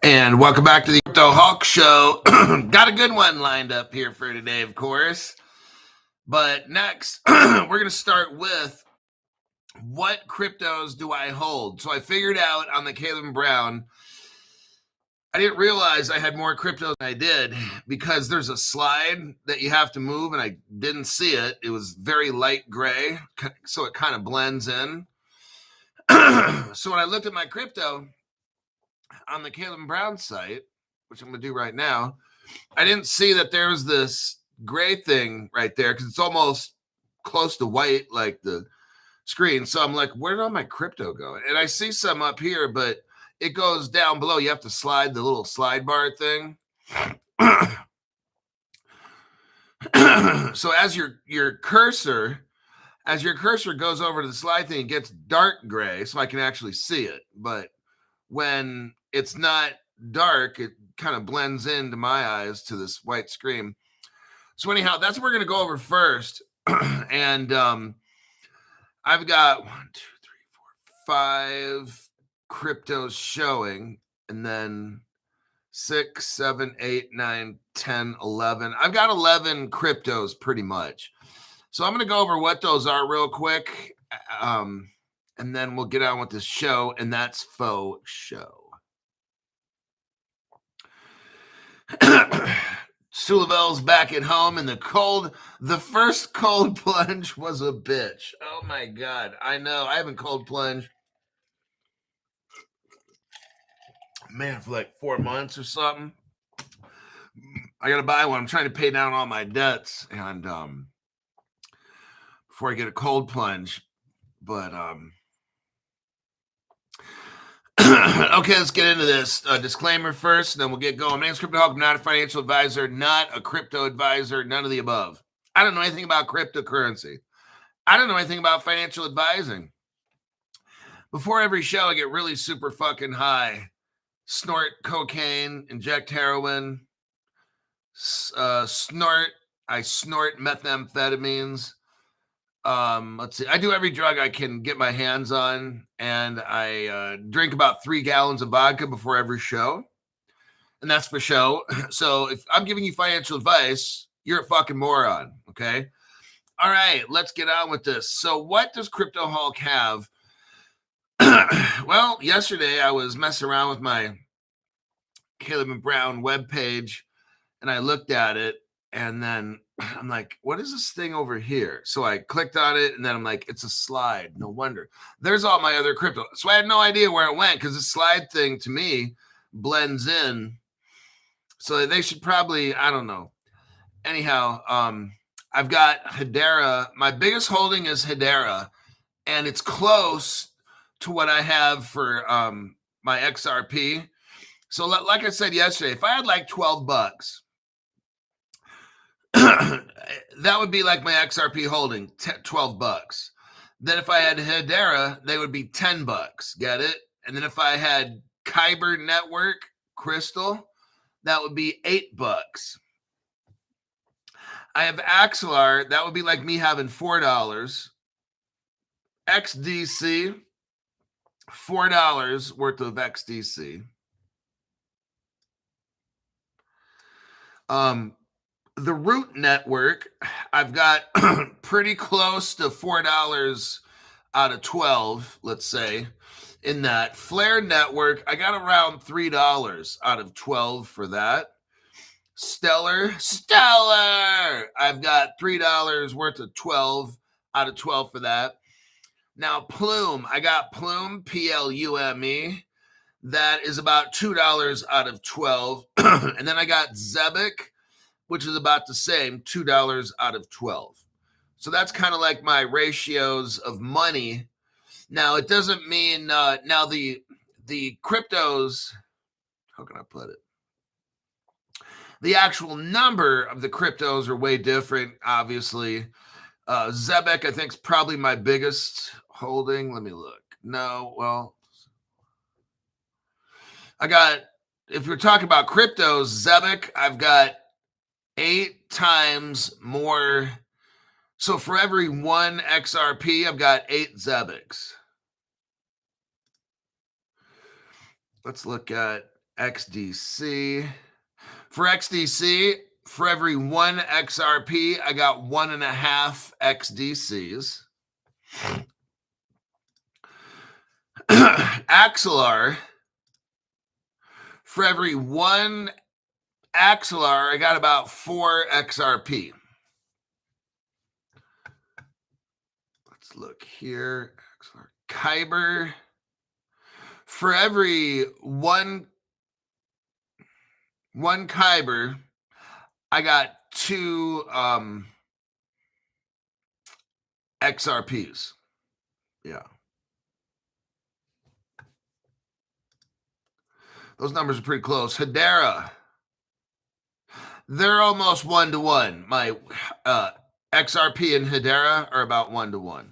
And welcome back to the Crypto Hawk Show. Got a good one lined up here for today, of course. But next, we're going to start with what cryptos do I hold? So I figured out on the Caleb Brown, I didn't realize I had more cryptos than I did because there's a slide that you have to move, and I didn't see it. It was very light gray, so it kind of blends in. So when I looked at my crypto on the Caleb Brown site, which I'm going to do right now, I didn't see that there was this gray thing right there because it's almost close to white, like the screen. So I'm like, where did all my crypto go? And I see some up here, but it goes down below. You have to slide the little slide bar thing. So as your cursor goes over to the slide thing, it gets dark gray, so I can actually see it. But when it's not dark, it kind of blends into my eyes to this white screen. So anyhow, that's what we're going to go over first. And I've got 1, 2, 3, 4, 5 cryptos showing, and then 6, 7, 8, 9, 10, 11. I've got 11 cryptos pretty much. So I'm going to go over what those are real quick. And then we'll get on with this show, and that's faux show. Sullivel's back at home, and the first cold plunge was a bitch. Oh my God. I know. I haven't cold plunged, man, for like 4 months or something. I got to buy one. I'm trying to pay down all my debts and before I get a cold plunge. But okay, let's get into this. Disclaimer first, and then we'll get going. My name's Crypto Hawk. I'm not a financial advisor, not a crypto advisor, none of the above. I don't know anything about cryptocurrency. I don't know anything about financial advising. Before every show, I get really super fucking high. Snort cocaine, inject heroin, I snort methamphetamines. Let's see. I do every drug I can get my hands on, and I drink about 3 gallons of vodka before every show, and that's for show. So if I'm giving you financial advice, you're a fucking moron, okay? All right, let's get on with this. So what does Crypto Hulk have? Well, yesterday I was messing around with my Caleb Brown webpage, and I looked at it, and then I'm like, what is this thing over here? So I clicked on it, and then I'm like, it's a slide. No wonder. There's all my other crypto. So I had no idea where it went because the slide thing to me blends in. So they should probably, I don't know. Anyhow, I've got Hedera. My biggest holding is Hedera, and it's close to what I have for my XRP. So like I said yesterday, if I had like $12, that would be like my XRP holding, $12. Then if I had Hedera, they would be $10. Get it? And then if I had Kyber Network Crystal, that would be $8. I have Axelar, that would be like me having $4. XDC, $4 worth of XDC. The Root Network, I've got pretty close to $4 out of 12, let's say. In that Flare Network, I got around $3 out of 12 for that. Stellar, I've got $3 worth of 12 out of 12 for that. Now Plume, I got Plume, Plume. That is about $2 out of 12. And then I got Zebic, which is about the same, $2 out of 12. So that's kind of like my ratios of money. Now, it doesn't mean, now the cryptos, how can I put it? The actual number of the cryptos are way different, obviously. Zebic, I think, is probably my biggest holding. Let me look. No, well, I got, if you're talking about cryptos, Zebic, I've got 8 times more. So for every 1 XRP, I've got 8 Zebics. Let's look at XDC. For XDC, for every 1 XRP, I got 1.5 XDCs. Axelar, for every 1 Axelar, I got about 4 XRP. Let's look here. Axelar. Kyber, for every one Kyber, I got 2 XRPs. Yeah. Those numbers are pretty close. Hedera, they're almost 1-to-1. My XRP and Hedera are about 1-to-1.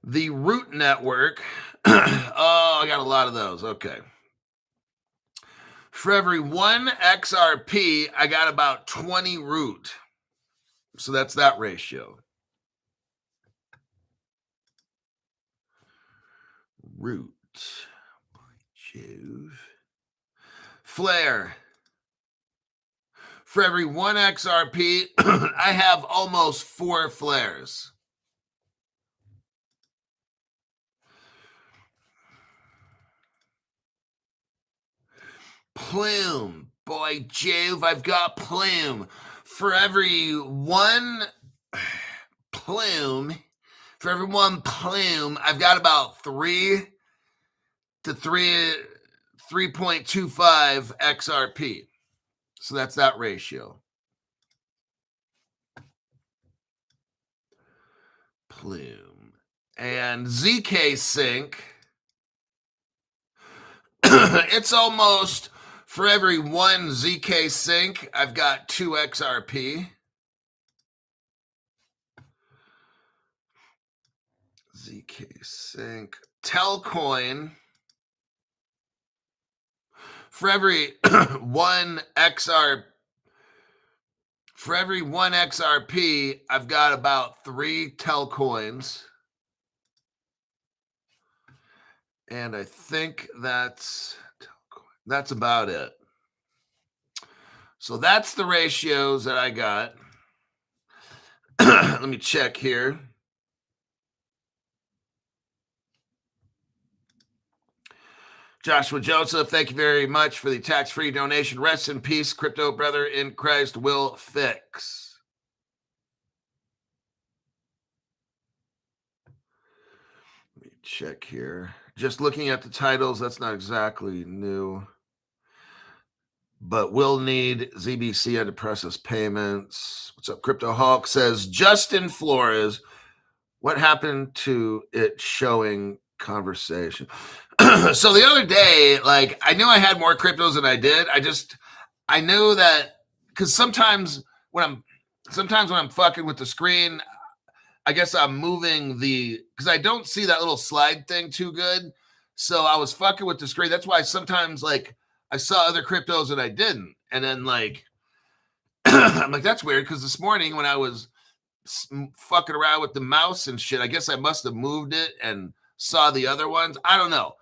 The root network. Oh, I got a lot of those. Okay. For every 1 XRP, I got about 20 root. So that's that ratio. Root. Jove. Flare. For every 1 XRP, I have almost 4 flares. Plume. Boy, Jove, I've got Plume. For every 1 Plume, I've got about 3 to 3.25 XRP. So that's that ratio. Plume. And ZK Sync, it's almost, for every 1 ZK Sync, I've got 2 XRP. ZK Sync. Telcoin, for every 1 XRP, I've got about 3 Telcoins. And I think that's about it. So that's the ratios that I got. Let me check here. Joshua Joseph, thank you very much for the tax-free donation. Rest in peace, crypto brother in Christ will fix. Let me check here. Just looking at the titles, that's not exactly new. But we'll need ZBC under process payments. What's up? Crypto Hawk says, Justin Flores, what happened to it showing conversation? So the other day, like, I knew I had more cryptos than I did. I knew that, because sometimes when I'm fucking with the screen, I guess I'm moving because I don't see that little slide thing too good. So I was fucking with the screen. That's why sometimes, like, I saw other cryptos and I didn't. And then, like, I'm like, that's weird, because this morning when I was fucking around with the mouse and shit, I guess I must have moved it and saw the other ones. I don't know.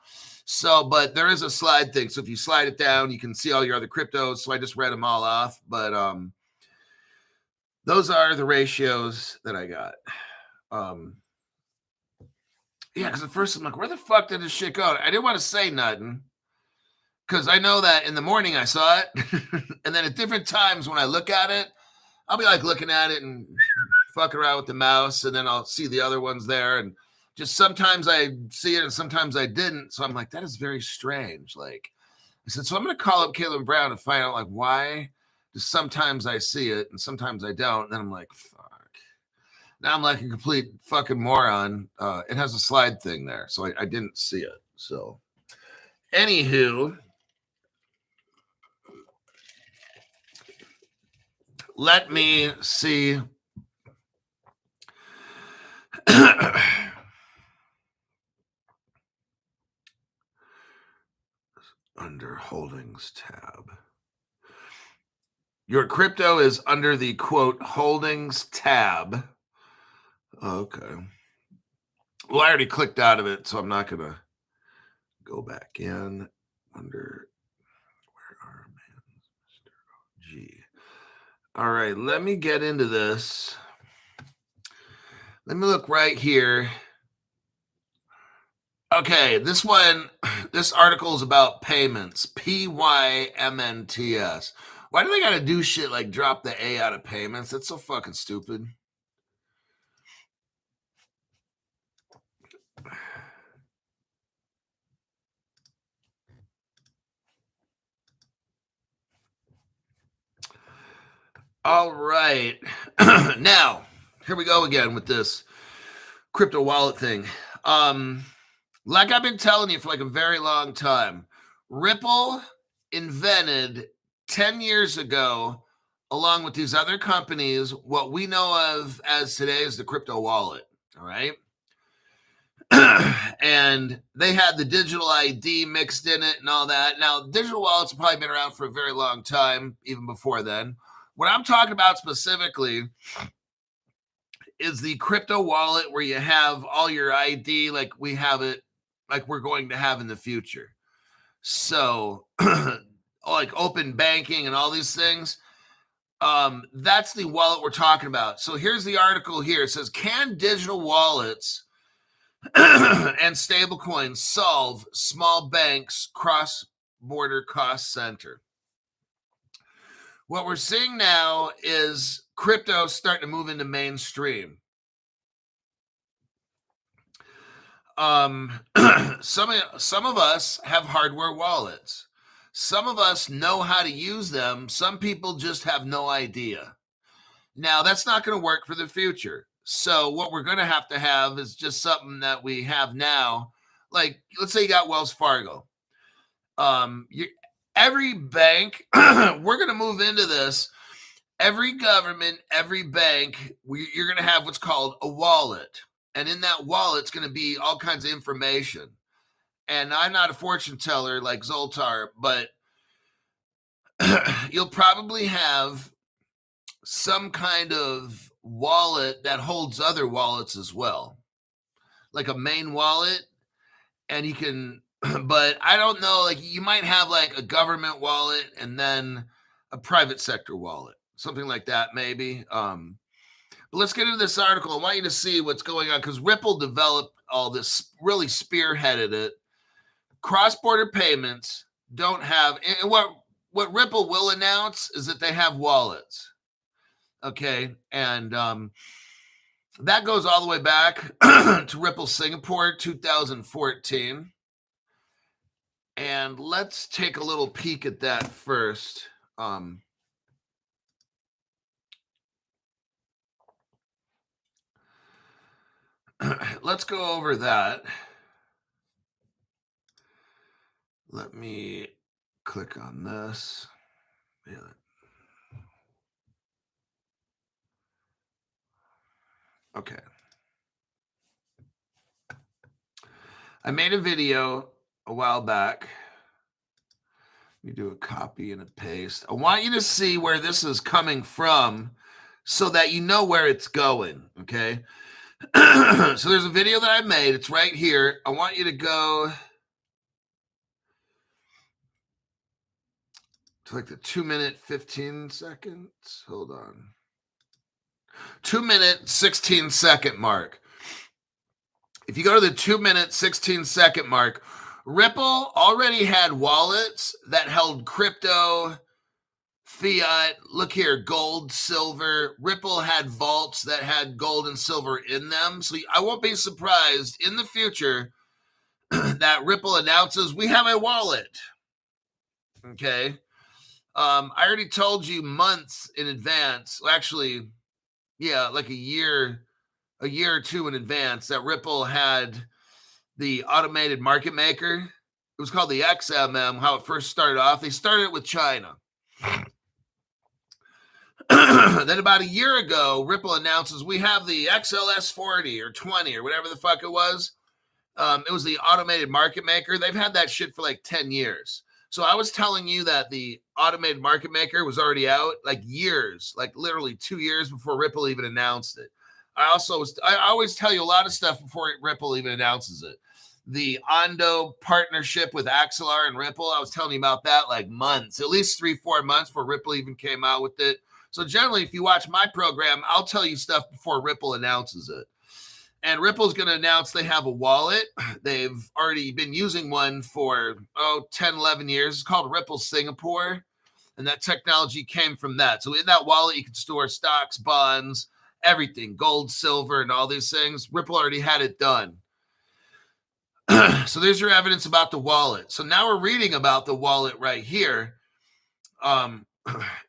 So, but there is a slide thing. So if you slide it down, you can see all your other cryptos. So I just read them all off. But those are the ratios that I got. Yeah, because at first I'm like, where the fuck did this shit go? I didn't want to say nothing, because I know that in the morning I saw it. And then at different times when I look at it, I'll be like looking at it and fucking around with the mouse, and then I'll see the other ones there. And just sometimes I see it and sometimes I didn't. So I'm like, that is very strange. Like, I said, so I'm going to call up Caleb Brown and find out, like, why sometimes I see it and sometimes I don't. And then I'm like, fuck. Now I'm like a complete fucking moron. It has a slide thing there, so I didn't see it. So, anywho, let me see. Under holdings tab. Your crypto is under the quote holdings tab. Okay. Well, I already clicked out of it, so I'm not gonna go back in. Wonder where are Mr. G. All right, let me get into this. Let me look right here. Okay, this article is about payments. PYMNTS. Why do they got to do shit like drop the A out of payments? That's so fucking stupid. All right. Now, here we go again with this crypto wallet thing. Like I've been telling you for like a very long time, Ripple invented 10 years ago, along with these other companies, what we know of as today as the crypto wallet. All right. And they had the digital ID mixed in it and all that. Now, digital wallets have probably been around for a very long time, even before then. What I'm talking about specifically is the crypto wallet where you have all your ID like we have it, like we're going to have in the future. So, like open banking and all these things. That's the wallet we're talking about. So here's the article here. It says, can digital wallets and stablecoins solve small banks' cross-border cost center? What we're seeing now is crypto starting to move into mainstream. Some of us have hardware wallets. Some of us know how to use them. Some people just have no idea. Now, that's not going to work for the future. So what we're going to have is just something that we have now. Like, let's say you got Wells Fargo. Every bank, we're going to move into this. Every government, every bank, you're going to have what's called a wallet. And in that wallet, it's going to be all kinds of information. And I'm not a fortune teller like Zoltar, but you'll probably have some kind of wallet that holds other wallets as well, like a main wallet. And you can, but I don't know, like you might have like a government wallet and then a private sector wallet, something like that, maybe. But let's get into this article. I want you to see what's going on because Ripple developed all this, really spearheaded it. Cross-border payments don't have, and what Ripple will announce is that they have wallets. Okay, and that goes all the way back to Ripple Singapore 2014. And let's take a little peek at that first. Let's go over that. Let me click on this. Yeah. Okay. I made a video a while back. Let me do a copy and a paste. I want you to see where this is coming from so that you know where it's going, okay? So there's a video that I made. It's right here. I want you to go to like the 2-minute 15 seconds. Hold on. 2-minute 16-second mark. If you go to the 2-minute 16-second mark, Ripple already had wallets that held crypto, fiat, look here, gold, silver. Ripple had vaults that had gold and silver in them. So I won't be surprised in the future that Ripple announces we have a wallet. Okay. I already told you months in advance. Actually, yeah, like a year or two in advance that Ripple had the automated market maker. It was called the XMM, how it first started off. They started it with China. Then about a year ago, Ripple announces we have the XLS 40 or 20 or whatever the fuck it was. It was the automated market maker. They've had that shit for like 10 years. So I was telling you that the automated market maker was already out like years, like literally 2 years before Ripple even announced it. I always tell you a lot of stuff before Ripple even announces it. The Ondo partnership with Axelar and Ripple, I was telling you about that like months, at least 3-4 months before Ripple even came out with it. So generally, if you watch my program, I'll tell you stuff before Ripple announces it. And Ripple's going to announce they have a wallet. They've already been using one for 10, 11 years. It's called Ripple Singapore. And that technology came from that. So in that wallet, you can store stocks, bonds, everything, gold, silver, and all these things. Ripple already had it done. So there's your evidence about the wallet. So now we're reading about the wallet right here. And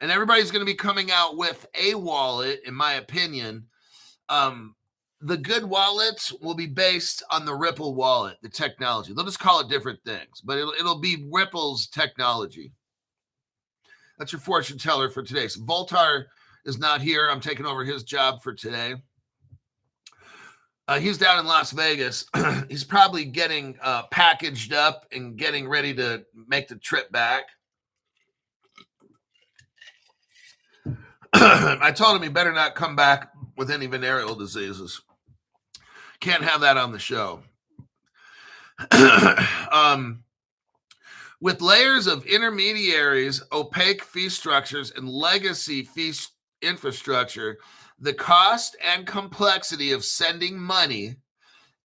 everybody's going to be coming out with a wallet, in my opinion. The good wallets will be based on the Ripple wallet, the technology. They'll just call it different things, but it'll be Ripple's technology. That's your fortune teller for today. So Voltar is not here. I'm taking over his job for today. He's down in Las Vegas. He's probably getting packaged up and getting ready to make the trip back. I told him he better not come back with any venereal diseases. Can't have that on the show. With layers of intermediaries, opaque fee structures, and legacy fee infrastructure, the cost and complexity of sending money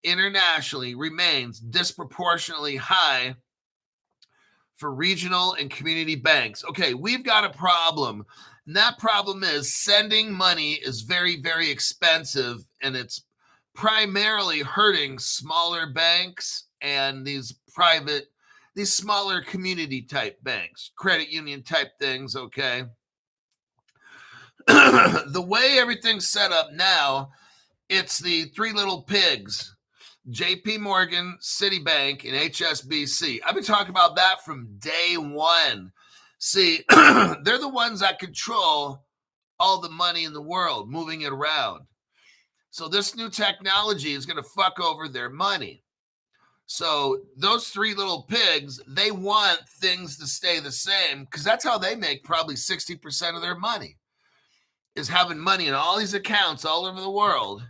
internationally remains disproportionately high for regional and community banks. Okay, we've got a problem. And that problem is sending money is very, very expensive, and it's primarily hurting smaller banks and these smaller community type banks, credit union type things, okay? The way everything's set up now, it's the three little pigs, JP Morgan, Citibank, and HSBC. I've been talking about that from day one. See, they're the ones that control all the money in the world, moving it around. So this new technology is going to fuck over their money. So those three little pigs, they want things to stay the same because that's how they make probably 60% of their money, is having money in all these accounts all over the world.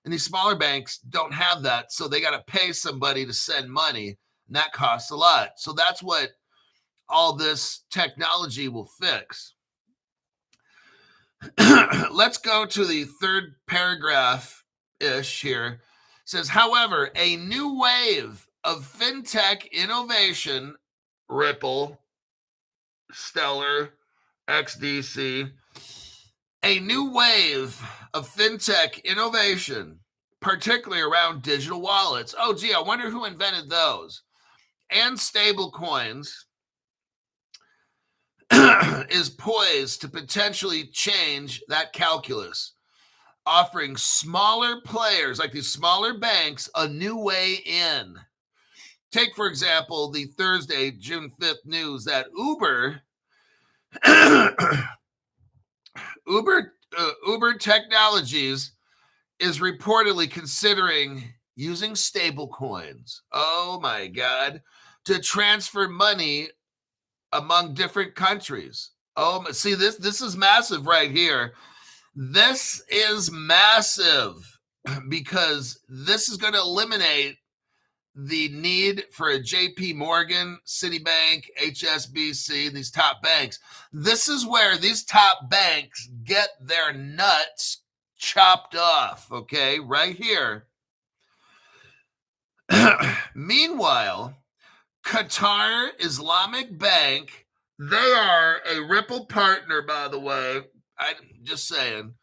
And these smaller banks don't have that, so they got to pay somebody to send money, and that costs a lot. So that's what all this technology will fix. Let's go to the third paragraph-ish here. It says, however, a new wave of fintech innovation, Ripple, Stellar, XDC, a new wave of fintech innovation, particularly around digital wallets. Oh, gee, I wonder who invented those. And stable coins is poised to potentially change that calculus, offering smaller players like these smaller banks a new way in. Take, for example, the Thursday, June 5th news that Uber Technologies is reportedly considering using stable coins. Oh my God, to transfer money among different countries. Oh, see, this is massive right here. This is massive because this is going to eliminate the need for a JP Morgan, Citibank, HSBC, these top banks. This is where these top banks get their nuts chopped off, okay, right here. Meanwhile, Qatar Islamic Bank, they are a Ripple partner, by the way, I'm just saying,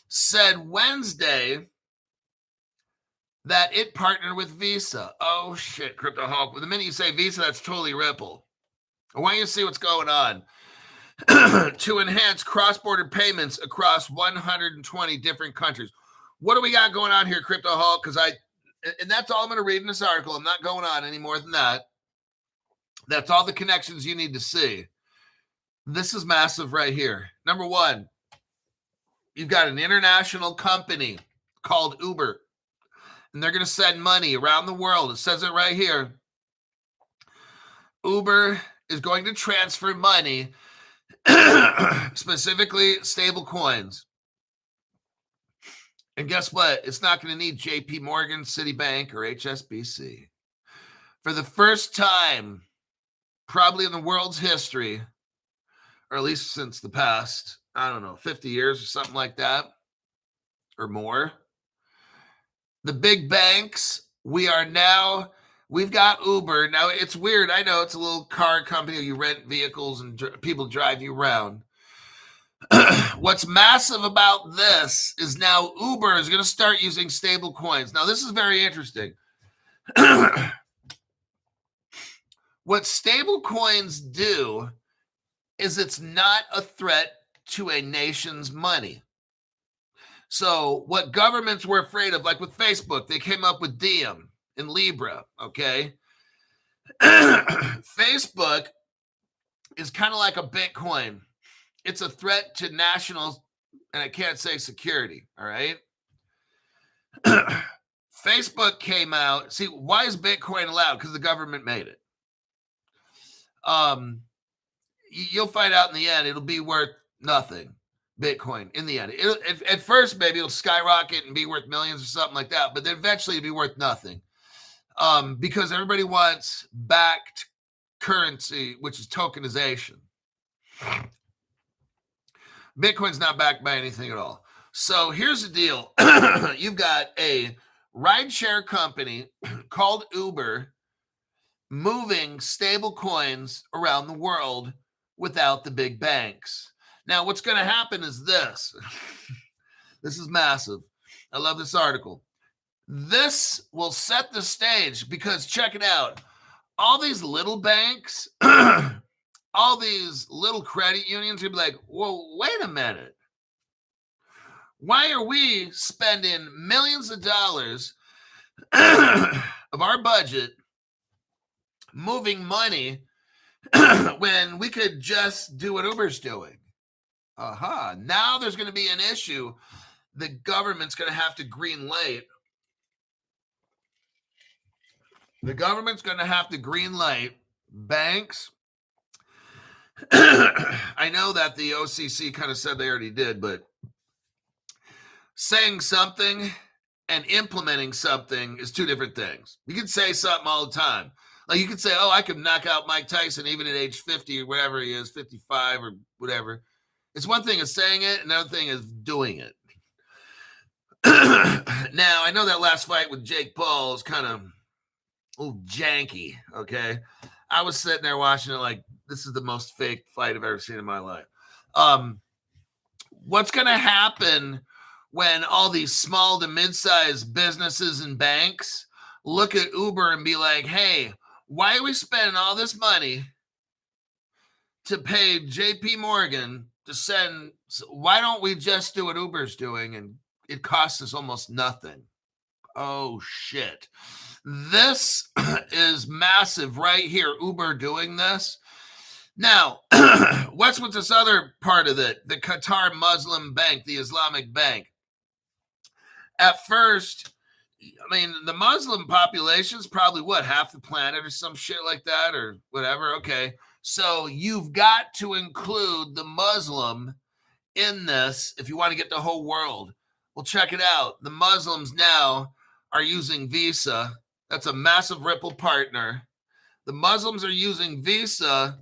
said Wednesday that it partnered with Visa. Oh, shit, Crypto Hulk. The minute you say Visa, that's totally Ripple. I want you to see what's going on. To enhance cross-border payments across 120 different countries. What do we got going on here, Crypto Hulk? And that's all I'm going to read in this article. I'm not going on any more than that. That's all the connections you need to see. This is massive right here. Number one, you've got an international company called Uber, and they're going to send money around the world. It says it right here. Uber is going to transfer money, specifically stable coins, And guess what? It's not going to need JP Morgan, Citibank, or HSBC. For the first time, probably in the world's history, or at least since the past, 50 years or something like that, or more, the big banks, we've got Uber. Now, it's weird. I know it's a little car company. You rent vehicles and people drive you around. What's massive about this is now Uber is going to start using stable coins. Now, this is very interesting. What stable coins do is it's not a threat to a nation's money. So what governments were afraid of, like with Facebook, they came up with Diem and Libra, okay? Facebook is kind of like a Bitcoin. It's a threat to national, and I can't say security, all right? Facebook came out. See, why is Bitcoin allowed? Because the government made it. You'll find out in the end, it'll be worth nothing. Bitcoin in the end. At first, maybe it'll skyrocket and be worth millions or something like that, but then eventually it'll be worth nothing. Because everybody wants backed currency, which is tokenization. Bitcoin's not backed by anything at all. So here's the deal. You've got a rideshare company called Uber moving stable coins around the world without the big banks. Now, what's going to happen is this. This is massive. I love this article. This will set the stage because check it out. All these little banks, all these little credit unions, you'll be like, well, wait a minute. Why are we spending millions of dollars of our budget moving money when we could just do what Uber's doing? Now there's going to be an issue. The government's going to have to green light. The government's going to have to green light banks. I know that the OCC kind of said they already did, but saying something and implementing something is two different things. You can say something all the time. Like you could say, I could knock out Mike Tyson even at age 50 or whatever he is, 55 or whatever. It's one thing is saying it, another thing is doing it. Now, I know that last fight with Jake Paul is kind of a little janky, okay? I was sitting there watching it like, this is the most fake fight I've ever seen in my life. What's going to happen when all these small to mid-sized businesses and banks look at Uber and be like, hey, why are we spending all this money to pay JP Morgan to send? Why don't we just do what Uber's doing and it costs us almost nothing? Oh, shit. This is massive right here. Uber doing this. Now, what's with this other part of it? The Qatar Muslim Bank, the Islamic Bank. At first, I mean, the Muslim population is probably half the planet or some shit like that or whatever. Okay. So you've got to include the Muslim in this if you want to get the whole world. Well, check it out. The Muslims now are using Visa. That's a massive Ripple partner. The Muslims are using Visa,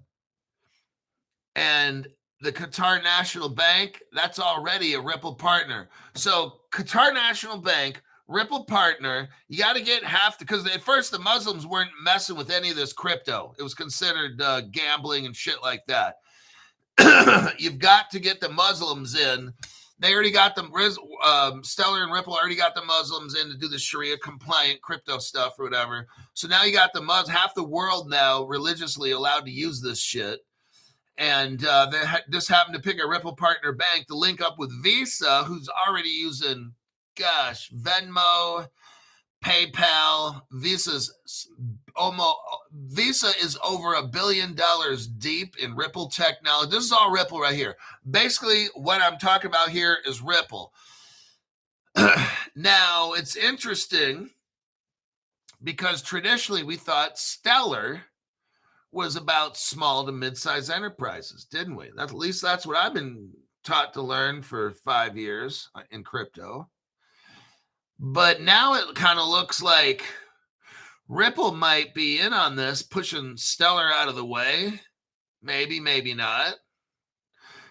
and the Qatar National Bank, that's already a Ripple partner. So Qatar National Bank, Ripple partner, you got to get half, because at first the Muslims weren't messing with any of this crypto. It was considered gambling and shit like that. You've got to get the Muslims in. They already got them. Stellar and Ripple already got the Muslims in to do the Sharia compliant crypto stuff or whatever. So now you got the half the world now religiously allowed to use this shit. And they just happened to pick a Ripple partner bank to link up with Visa, who's already using, Venmo, PayPal. Visa is over $1 billion deep in Ripple technology. This is all Ripple right here. Basically, what I'm talking about here is Ripple. Now, it's interesting because traditionally we thought Stellar was about small to mid-sized enterprises, didn't we? At least that's what I've been taught to learn for 5 years in crypto. But now it kind of looks like Ripple might be in on this, pushing Stellar out of the way. Maybe, maybe not.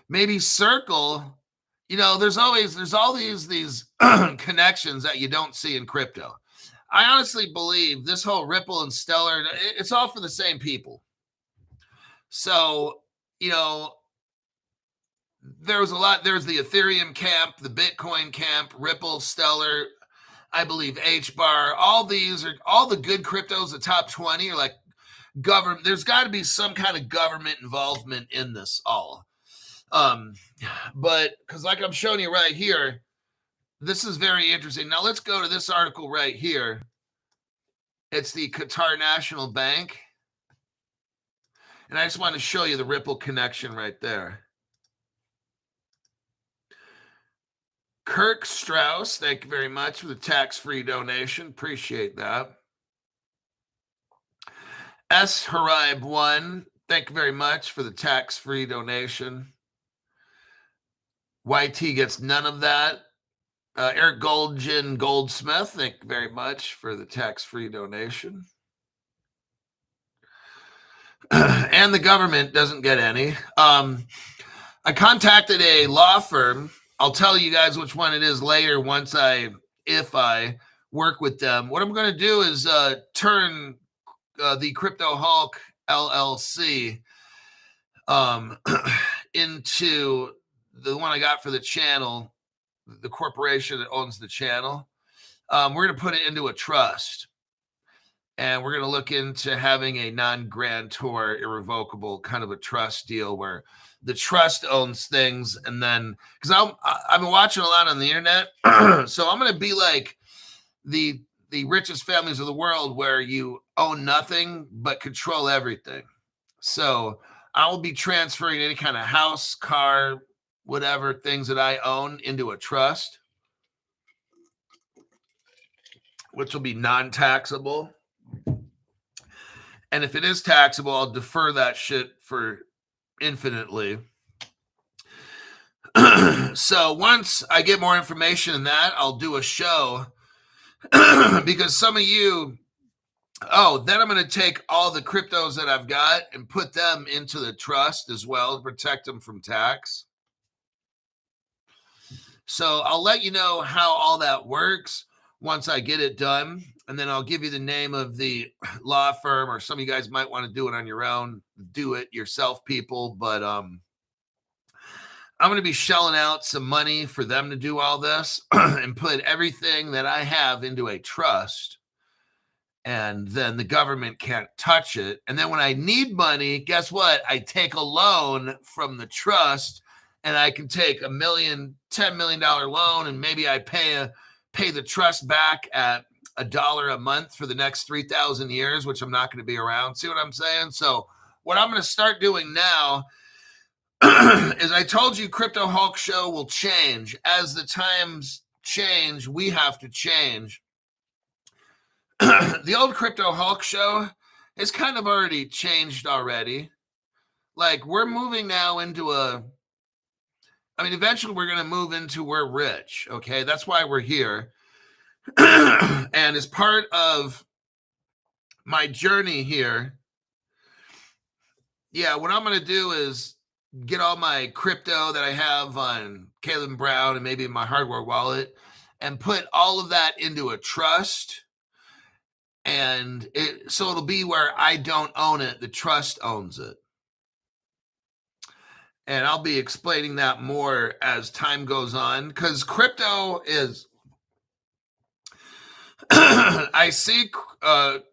Maybe Circle. There's all these connections that you don't see in crypto. I honestly believe this whole Ripple and Stellar, it's all for the same people. So, there's the Ethereum camp, the Bitcoin camp, Ripple, Stellar, I believe HBAR, all the good cryptos, the top 20 are like government. There's got to be some kind of government involvement in this all. But because like I'm showing you right here, this is very interesting. Now let's go to this article right here. It's the Qatar National Bank. And I just want to show you the Ripple connection right there. Kirk Strauss, thank you very much for the tax-free donation. Appreciate that. S. Harib 1, thank you very much for the tax-free donation. YT gets none of that. Eric Goldgen Goldsmith, thank you very much for the tax-free donation. And the government doesn't get any. I contacted a law firm. I'll tell you guys which one it is later if I work with them. What I'm going to do is turn the Crypto Hulk LLC into the one I got for the channel, the corporation that owns the channel. We're going to put it into a trust. And we're going to look into having a non-grantor, irrevocable kind of a trust deal where the trust owns things. And then, because I've been watching a lot on the internet, so I'm going to be like the richest families of the world where you own nothing but control everything. So I will be transferring any kind of house, car, whatever things that I own into a trust, which will be non-taxable. And if it is taxable, I'll defer that shit for infinitely. So once I get more information in that, I'll do a show because some of you, then I'm going to take all the cryptos that I've got and put them into the trust as well to protect them from tax. So I'll let you know how all that works once I get it done. And then I'll give you the name of the law firm, or some of you guys might want to do it on your own. Do it yourself, people. But I'm going to be shelling out some money for them to do all this and put everything that I have into a trust. And then the government can't touch it. And then when I need money, guess what? I take a loan from the trust, and I can take $10 million loan, and maybe I pay the trust back at $1 a month for the next 3,000 years, which I'm not going to be around. See what I'm saying? So what I'm going to start doing now is, I told you Crypto Hulk show will change. As the times change, we have to change. The old Crypto Hulk show is kind of already changed already. Like, we're moving now into eventually we're going to move into we're rich. Okay. That's why we're here. And as part of my journey here, what I'm going to do is get all my crypto that I have on Caleb Brown and maybe my hardware wallet and put all of that into a trust. And so it'll be where I don't own it. The trust owns it. And I'll be explaining that more as time goes on, because crypto is, I see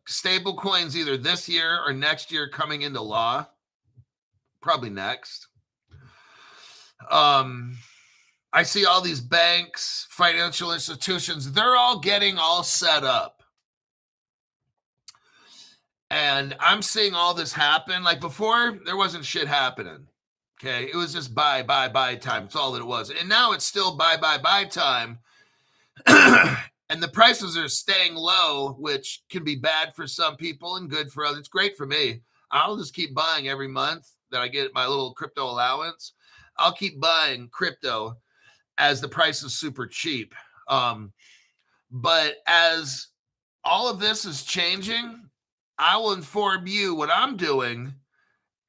stable coins either this year or next year coming into law, probably next. I see all these banks, financial institutions, they're all getting all set up. And I'm seeing all this happen. Like before, there wasn't shit happening. Okay, it was just buy time. That's all that it was. And now it's still buy time. And the prices are staying low, which can be bad for some people and good for others. It's great for me. I'll just keep buying every month that I get my little crypto allowance. I'll keep buying crypto as the price is super cheap. But as all of this is changing, I will inform you what I'm doing,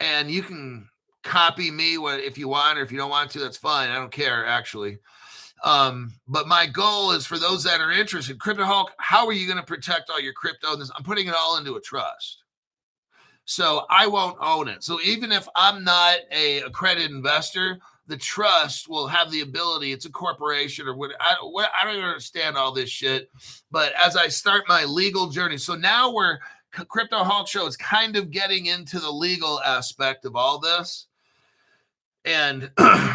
and you can copy me if you want, or if you don't want to, that's fine. I don't care, actually. But my goal is for those that are interested, CryptoHawk, how are you going to protect all your crypto? I'm putting it all into a trust. So I won't own it. So even if I'm not a accredited investor, the trust will have the ability. It's a corporation or what. I don't understand all this shit. But as I start my legal journey, so now Crypto Hawk Show is kind of getting into the legal aspect of all this. And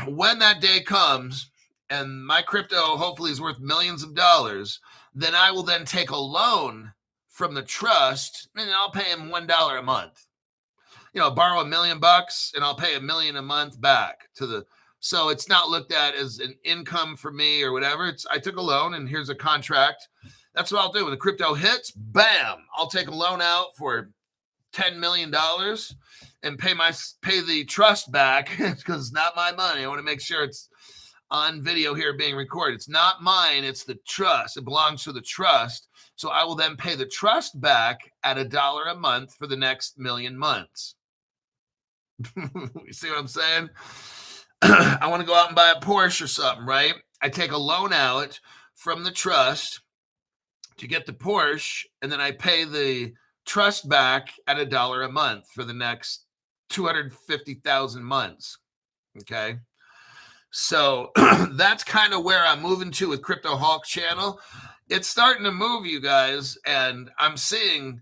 when that day comes and my crypto hopefully is worth millions of dollars, then I will then take a loan from the trust and I'll pay him $1 a month. Borrow $1 million and I'll pay $1 million a month back so it's not looked at as an income for me or whatever. I took a loan and here's a contract. That's what I'll do. When the crypto hits, bam, I'll take a loan out for $10 million and pay the trust back because it's not my money. I want to make sure it's on video here being recorded. It's not mine. It's the trust. It belongs to the trust. So I will then pay the trust back at $1 a month for the next million months. You see what I'm saying? I want to go out and buy a Porsche or something, right? I take a loan out from the trust to get the Porsche, and then I pay the trust back at $1 a month for the next 250,000 months. Okay. So that's kind of where I'm moving to with Crypto Hawk channel. It's starting to move, you guys, and I'm seeing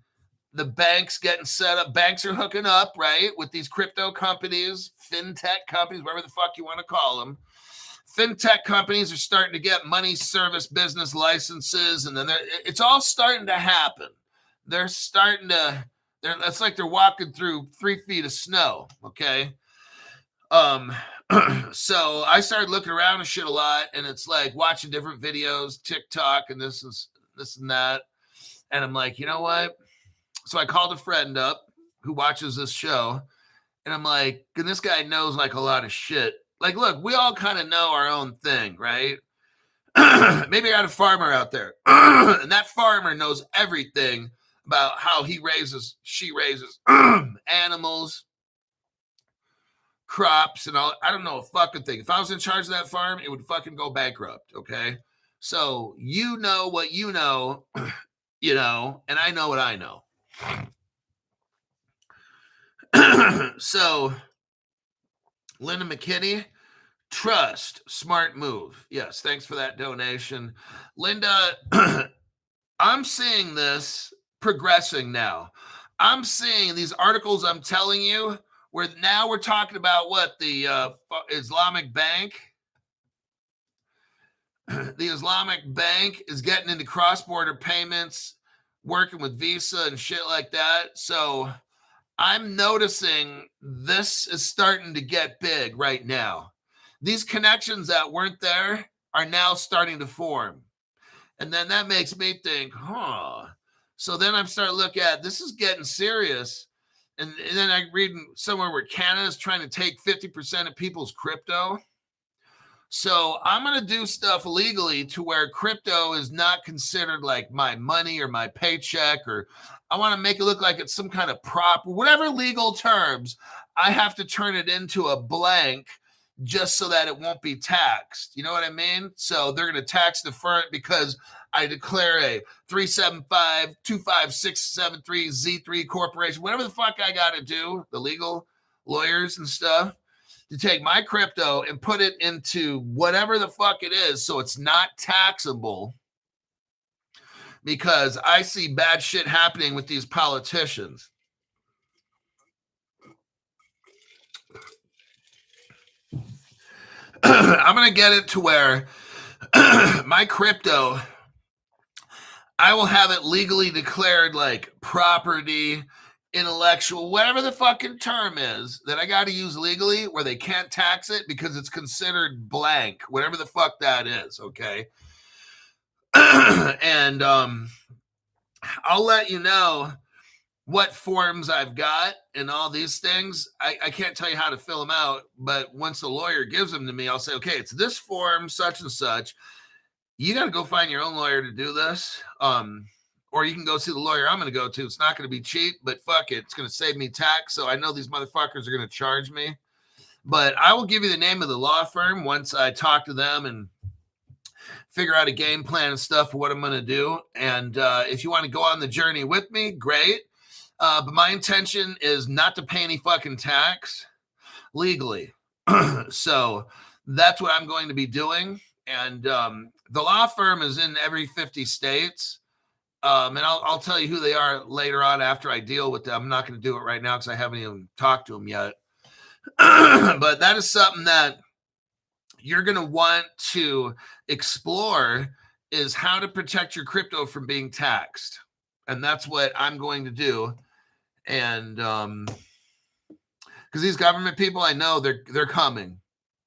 the banks getting set up. Banks are hooking up, right, with these crypto companies, fintech companies, whatever the fuck you want to call them. Fintech companies are starting to get money service business licenses, and then it's all starting to happen. It's like they're walking through 3 feet of snow, okay? So I started looking around and shit a lot, and it's like watching different videos, TikTok, and this and that. And I'm like, you know what? So I called a friend up who watches this show, and I'm like, and this guy knows like a lot of shit. Like, look, we all kind of know our own thing, right? Maybe I got a farmer out there, and that farmer knows everything about how she raises animals, crops, and all. I don't know a fucking thing. If I was in charge of that farm, it would fucking go bankrupt, okay? So you know what you know, and I know what I know. So Linda McKinney, trust, smart move. Yes, thanks for that donation. Linda, I'm seeing this progressing now. I'm seeing these articles I'm telling you where now we're talking about what the Islamic Bank. The Islamic Bank is getting into cross-border payments, working with Visa and shit like that. So I'm noticing this is starting to get big right now. These connections that weren't there are now starting to form. And then that makes me think, So then I'm starting to look at, this is getting serious. And then I read somewhere where Canada is trying to take 50% of people's crypto. So I'm going to do stuff legally to where crypto is not considered like my money or my paycheck, or I want to make it look like it's some kind of prop, whatever legal terms. I have to turn it into a blank just so that it won't be taxed. You know what I mean? So they're going to tax defer it because I declare a 375-25673 Z3 corporation, whatever the fuck I got to do, the legal lawyers and stuff, to take my crypto and put it into whatever the fuck it is so it's not taxable, because I see bad shit happening with these politicians. I'm going to get it to where my crypto, I will have it legally declared like property, intellectual, whatever the fucking term is that I got to use legally, where they can't tax it because it's considered blank, whatever the fuck that is. Okay. And I'll let you know what forms I've got and all these things. I can't tell you how to fill them out, but once the lawyer gives them to me, I'll say, okay, it's this form, such and such. you got to go find your own lawyer to do this. Or you can go see the lawyer I'm going to go to. It's not going to be cheap, but fuck it. It's going to save me tax. So I know these motherfuckers are going to charge me. But I will give you the name of the law firm once I talk to them and figure out a game plan and stuff for what I'm going to do. And if you want to go on the journey with me, great. But my intention is not to pay any fucking tax legally. So that's what I'm going to be doing. And the law firm is in every 50 states. And I'll tell you who they are later on after I deal with them. I'm not going to do it right now because I haven't even talked to them yet. But that is something that you're going to want to explore, is how to protect your crypto from being taxed. And that's what I'm going to do. And because these government people, I know they're coming.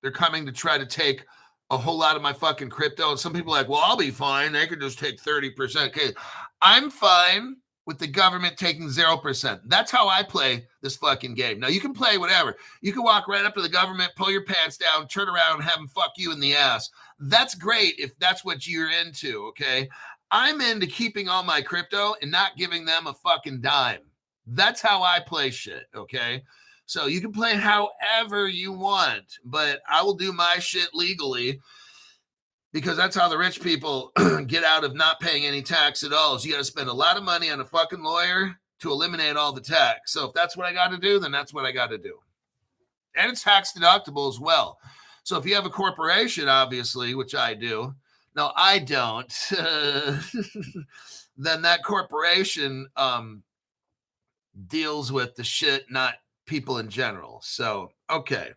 They're coming to try to take a whole lot of my fucking crypto. And some people are like, well, I'll be fine. They could just take 30%. Okay, I'm fine with the government taking 0%. That's how I play this fucking game. Now, you can play whatever. You can walk right up to the government, pull your pants down, turn around, and have them fuck you in the ass. That's great if that's what you're into, okay? I'm into keeping all my crypto and not giving them a fucking dime. That's how I play shit, okay? So you can play however you want, but I will do my shit legally, because that's how the rich people get out of not paying any tax at all. Is you got to spend a lot of money on a fucking lawyer to eliminate all the tax. So if that's what I got to do, then that's what I got to do. And it's tax deductible as well. So if you have a corporation, obviously, which I do, no, I don't, then that corporation deals with the shit, not people in general. So, okay.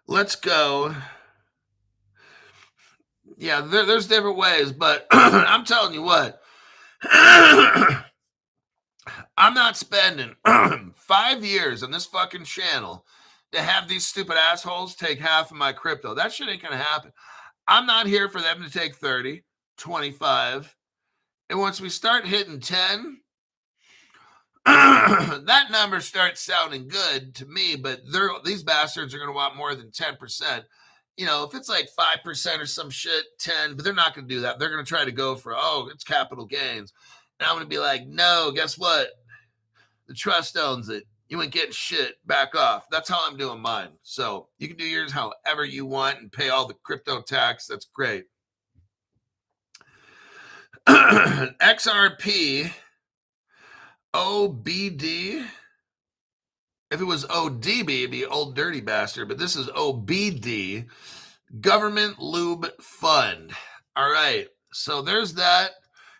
Let's go. Yeah, there's different ways, but I'm telling you what, I'm not spending 5 years on this fucking channel to have these stupid assholes take half of my crypto. That shit ain't going to happen. I'm not here for them to take 30, 25. And once we start hitting 10, that number starts sounding good to me, but these bastards are going to want more than 10%. You know, if it's like 5% or some shit, 10, but they're not going to do that. They're going to try to go for, oh, it's capital gains. And I'm going to be like, no, guess what? The trust owns it. You ain't getting shit. Back off. That's how I'm doing mine. So you can do yours however you want and pay all the crypto tax. That's great. XRP, OBD. If it was ODB, it'd be old dirty bastard, but this is OBD, Government Lube Fund. All right, so there's that.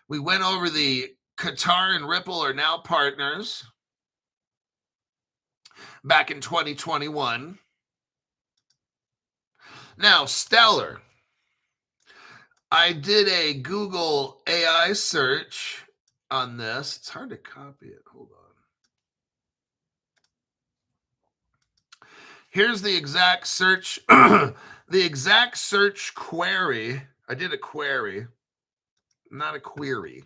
We went over the Qatar and Ripple are now partners back in 2021. Now, Stellar. I did a Google AI search on this. It's hard to copy it. Hold on. Here's the exact search, the exact search query. I did a query, not a query.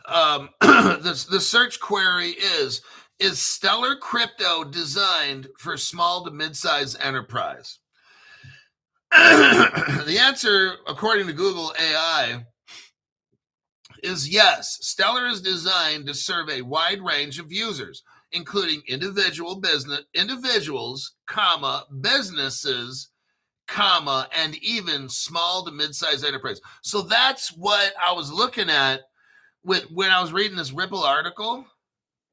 The search query is Stellar Crypto designed for small to mid-size enterprise? The answer, according to Google AI, is yes. Stellar is designed to serve a wide range of users, including individuals, businesses, and even small to mid-sized enterprise. So that's what I was looking at when I was reading this Ripple article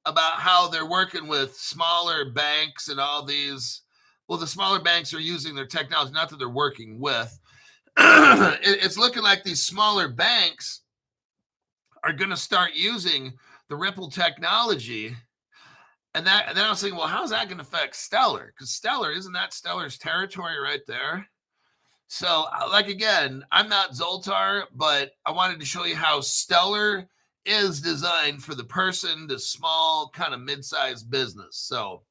about how they're working with smaller banks and all these. Well, the smaller banks are using their technology, not that they're working with. It's looking like these smaller banks are going to start using the Ripple technology. And then I was thinking, well, how's that going to affect Stellar? Because Stellar, isn't that Stellar's territory right there? So, like, again, I'm not Zoltar, but I wanted to show you how Stellar is designed for the person to small, kind of mid-sized business. So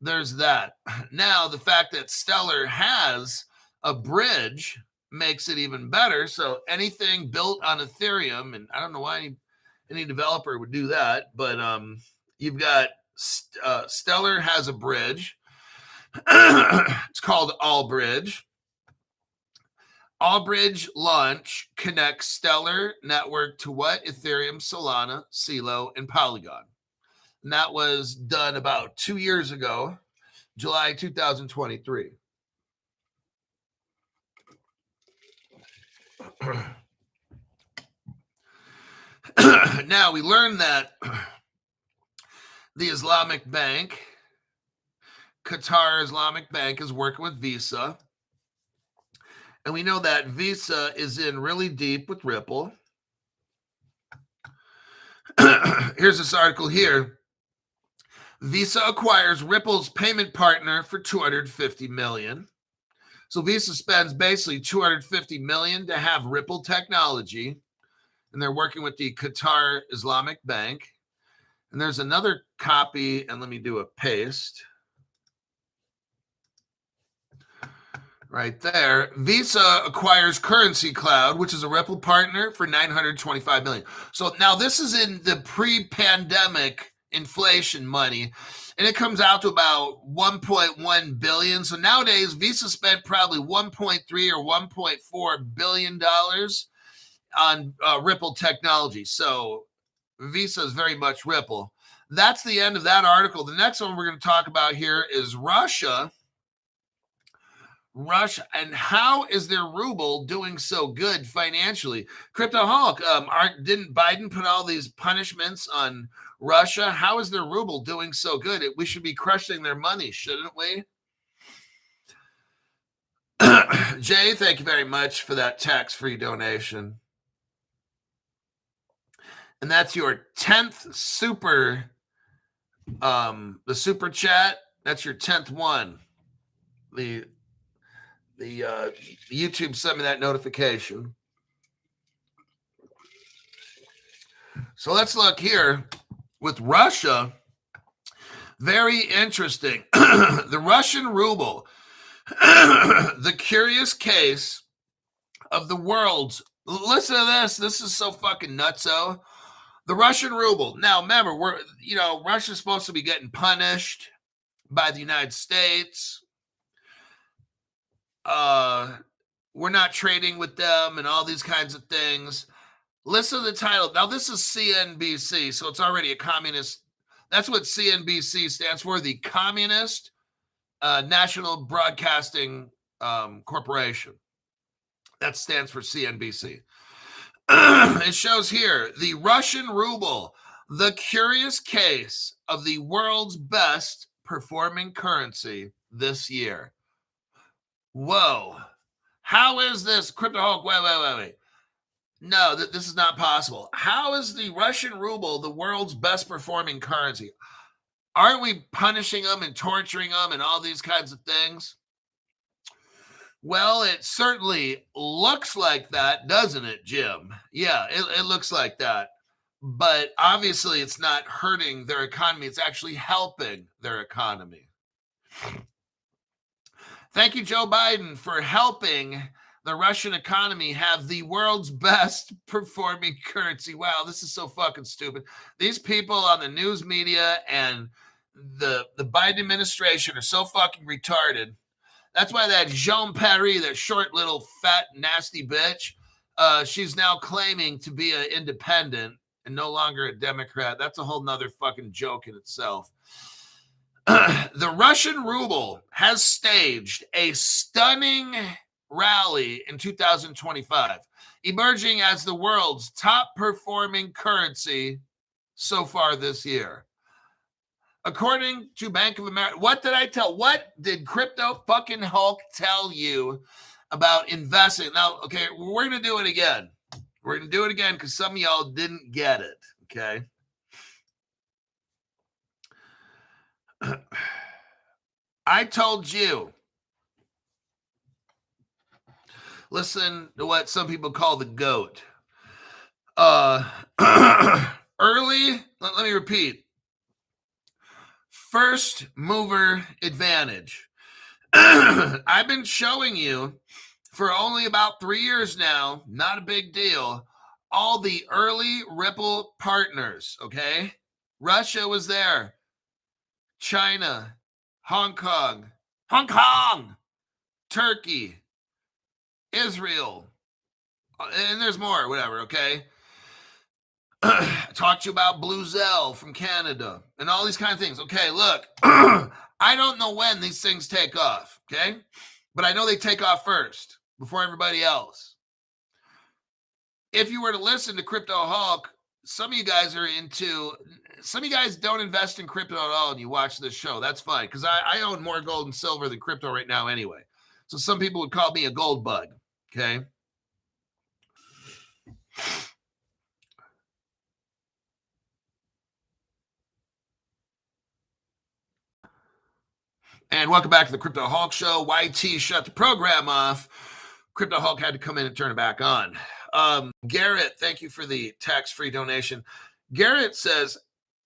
there's that. Now, the fact that Stellar has a bridge makes it even better. So anything built on Ethereum, and I don't know why any developer would do that, but you've got Stellar has a bridge. It's called Allbridge. Allbridge launch connects Stellar network to what? Ethereum, Solana, Celo, and Polygon. And that was done about 2 years ago, July 2023. Now, we learned that the Islamic Bank, Qatar Islamic Bank, is working with Visa. And we know that Visa is in really deep with Ripple. Here's this article here. Visa acquires Ripple's payment partner for $250 million. So Visa spends basically $250 million to have Ripple technology. And they're working with the Qatar Islamic Bank. And there's another copy, and let me do a paste. Right there. Visa acquires Currency Cloud, which is a Ripple partner, for $925 million. So now this is in the pre-pandemic inflation money, and it comes out to about $1.1 billion. So nowadays, Visa spent probably $1.3 or $1.4 billion on Ripple technology. So Visa is very much Ripple. That's the end of that article. The next one we're going to talk about here is Russia. And how is their ruble doing so good financially? Crypto Hulk, didn't Biden put all these punishments on Russia? How is their ruble doing so good? We should be crushing their money, shouldn't we? Jay, thank you very much for that tax-free donation. And that's your 10th super, the super chat. That's your 10th one. The YouTube sent me that notification. So let's look here with Russia. Very interesting. The Russian ruble, the curious case of the world's. Listen to this. This is so fucking nutso. The Russian ruble. Now, remember, Russia's supposed to be getting punished by the United States. We're not trading with them and all these kinds of things. Listen to the title. Now, this is CNBC, so it's already a communist. That's what CNBC stands for, the Communist National Broadcasting Corporation. That stands for CNBC. It shows here, the Russian ruble, the curious case of the world's best performing currency this year. Whoa. How is this? Crypto Hulk, wait. No, this is not possible. How is the Russian ruble the world's best performing currency? Aren't we punishing them and torturing them and all these kinds of things? Well, it certainly looks like that, doesn't it, Jim? Yeah, it looks like that. But obviously it's not hurting their economy. It's actually helping their economy. Thank you, Joe Biden, for helping the Russian economy have the world's best performing currency. Wow, this is so fucking stupid. These people on the news media and the Biden administration are so fucking retarded. That's why that Jean Paris, that short little fat nasty bitch, she's now claiming to be an independent and no longer a Democrat. That's a whole nother fucking joke in itself. The Russian ruble has staged a stunning rally in 2025, emerging as the world's top performing currency so far this year. According to Bank of America, what did Crypto fucking Hulk tell you about investing? Now, okay, we're going to do it again. We're going to do it again because some of y'all didn't get it, okay? I told you. Listen to what some people call the GOAT. Early, let me repeat. First mover advantage. I've been showing you for only about 3 years now, not a big deal, all the early Ripple partners, okay? Russia was there. China, Hong Kong, Turkey, Israel, and there's more, whatever, okay? Talk to you about Blue Zell from Canada and all these kind of things. Okay, look, I don't know when these things take off, okay? But I know they take off first before everybody else. If you were to listen to Crypto Hulk, some of you guys don't invest in crypto at all and you watch this show. That's fine, because I own more gold and silver than crypto right now anyway. So some people would call me a gold bug, okay? And welcome back to the Crypto Hulk Show. YT shut the program off. Crypto Hulk had to come in and turn it back on. Garrett, thank you for the tax-free donation. Garrett says,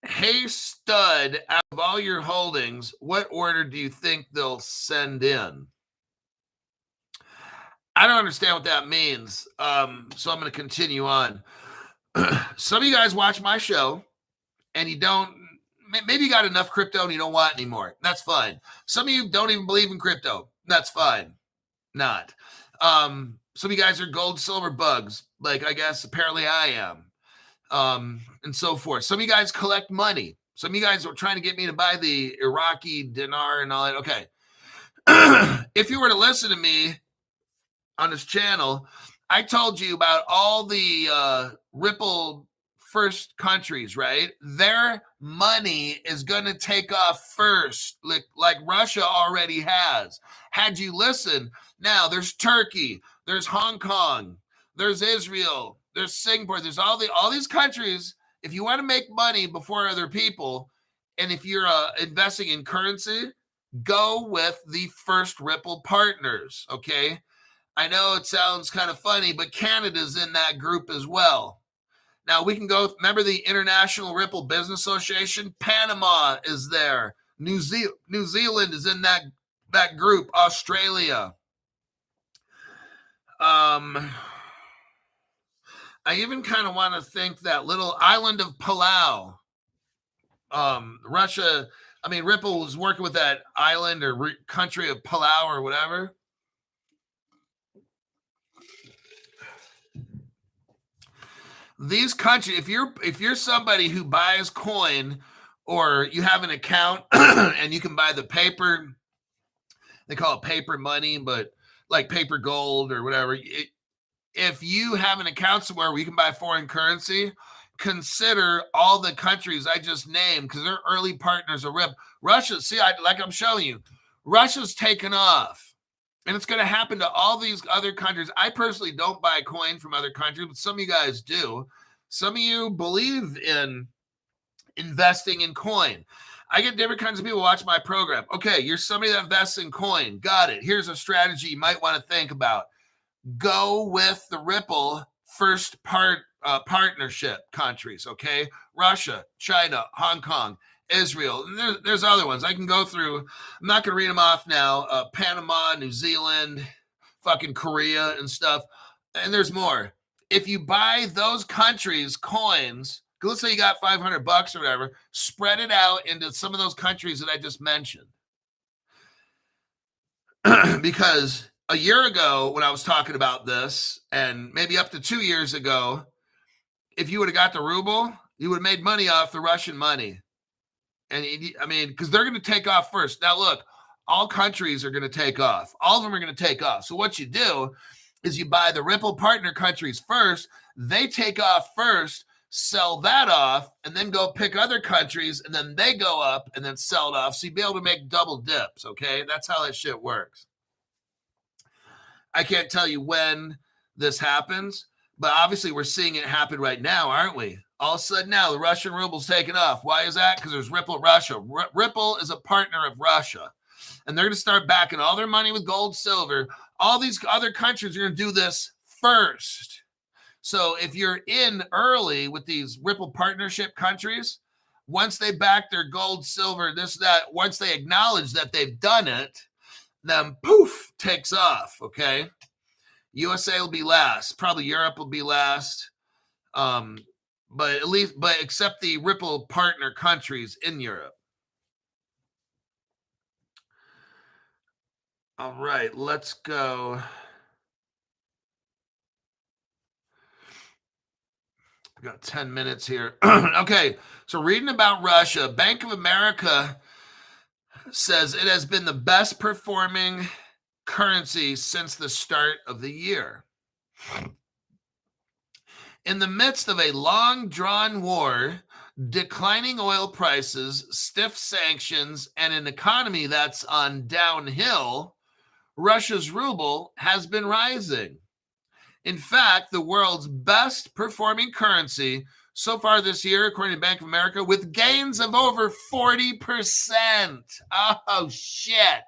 hey, stud, out of all your holdings, what order do you think they'll send in? I don't understand what that means, so I'm going to continue on. Some of you guys watch my show, and you don't, maybe you got enough crypto and you don't want anymore. That's fine. Some of you don't even believe in crypto. That's fine. Not. Some of you guys are gold, silver bugs, like I guess apparently I am, and so forth. Some of you guys collect money. Some of you guys are trying to get me to buy the Iraqi dinar and all that. Okay. If you were to listen to me on this channel, I told you about all the Ripple first countries, right? Their money is going to take off first, like Russia already has. Had you listened, now there's Turkey, there's Hong Kong, there's Israel, there's Singapore, there's all these countries. If you want to make money before other people, and if you're investing in currency, go with the first Ripple partners, okay? I know it sounds kind of funny, but Canada's in that group as well. Now we can go, remember the International Ripple Business Association? Panama is there. New Zealand is in that group. Australia. I even kind of want to think that little island of Palau. Russia, I mean, Ripple was working with that island or country of Palau or whatever. These countries, if you're somebody who buys coin or you have an account and you can buy the paper, they call it paper money, but like paper gold or whatever. If you have an account somewhere where you can buy foreign currency, consider all the countries I just named because they're early partners of RIP. Russia, see, like I'm showing you, Russia's taken off. And it's going to happen to all these other countries. I personally don't buy coin from other countries, but some of you guys do. Some of you believe in investing in coin. I get different kinds of people watch my program. Okay, you're somebody that invests in coin. Got it. Here's a strategy you might want to think about. Go with the Ripple first partnership countries, okay? Russia, China, Hong Kong, Israel, and there's other ones. I can go through. I'm not going to read them off now. Panama, New Zealand, fucking Korea and stuff. And there's more. If you buy those countries' coins, let's say you got $500 or whatever, spread it out into some of those countries that I just mentioned. Because a year ago when I was talking about this, and maybe up to 2 years ago, if you would have got the ruble, you would have made money off the Russian money. And I mean, because they're going to take off first. Now, look, all countries are going to take off. All of them are going to take off. So what you do is you buy the Ripple partner countries first. They take off first, sell that off, and then go pick other countries, and then they go up and then sell it off. So you'll be able to make double dips, okay? That's how that shit works. I can't tell you when this happens, but obviously we're seeing it happen right now, aren't we? All of a sudden now, the Russian ruble's taken off. Why is that? Because there's Ripple Russia. Ripple is a partner of Russia. And they're going to start backing all their money with gold, silver. All these other countries are going to do this first. So if you're in early with these Ripple partnership countries, once they back their gold, silver, this, that, once they acknowledge that they've done it, then poof, takes off, okay? USA will be last. Probably Europe will be last. But except the Ripple partner countries in Europe. All right, let's go. We got 10 minutes here. Okay, so reading about Russia, Bank of America says it has been the best performing currency since the start of the year. In the midst of a long drawn war, declining oil prices, stiff sanctions, and an economy that's on downhill, Russia's ruble has been rising. In fact, the world's best performing currency so far this year, according to Bank of America, with gains of over 40%. Oh, shit.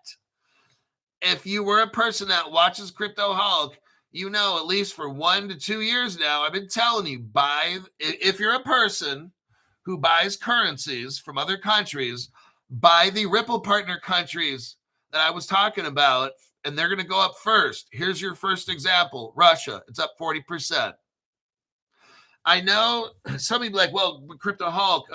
If you were a person that watches Crypto Hulk, you know, at least for 1 to 2 years now, I've been telling you, if you're a person who buys currencies from other countries, buy the Ripple partner countries that I was talking about, and they're going to go up first. Here's your first example, Russia. It's up 40%. I know some people like, well, Crypto Hulk,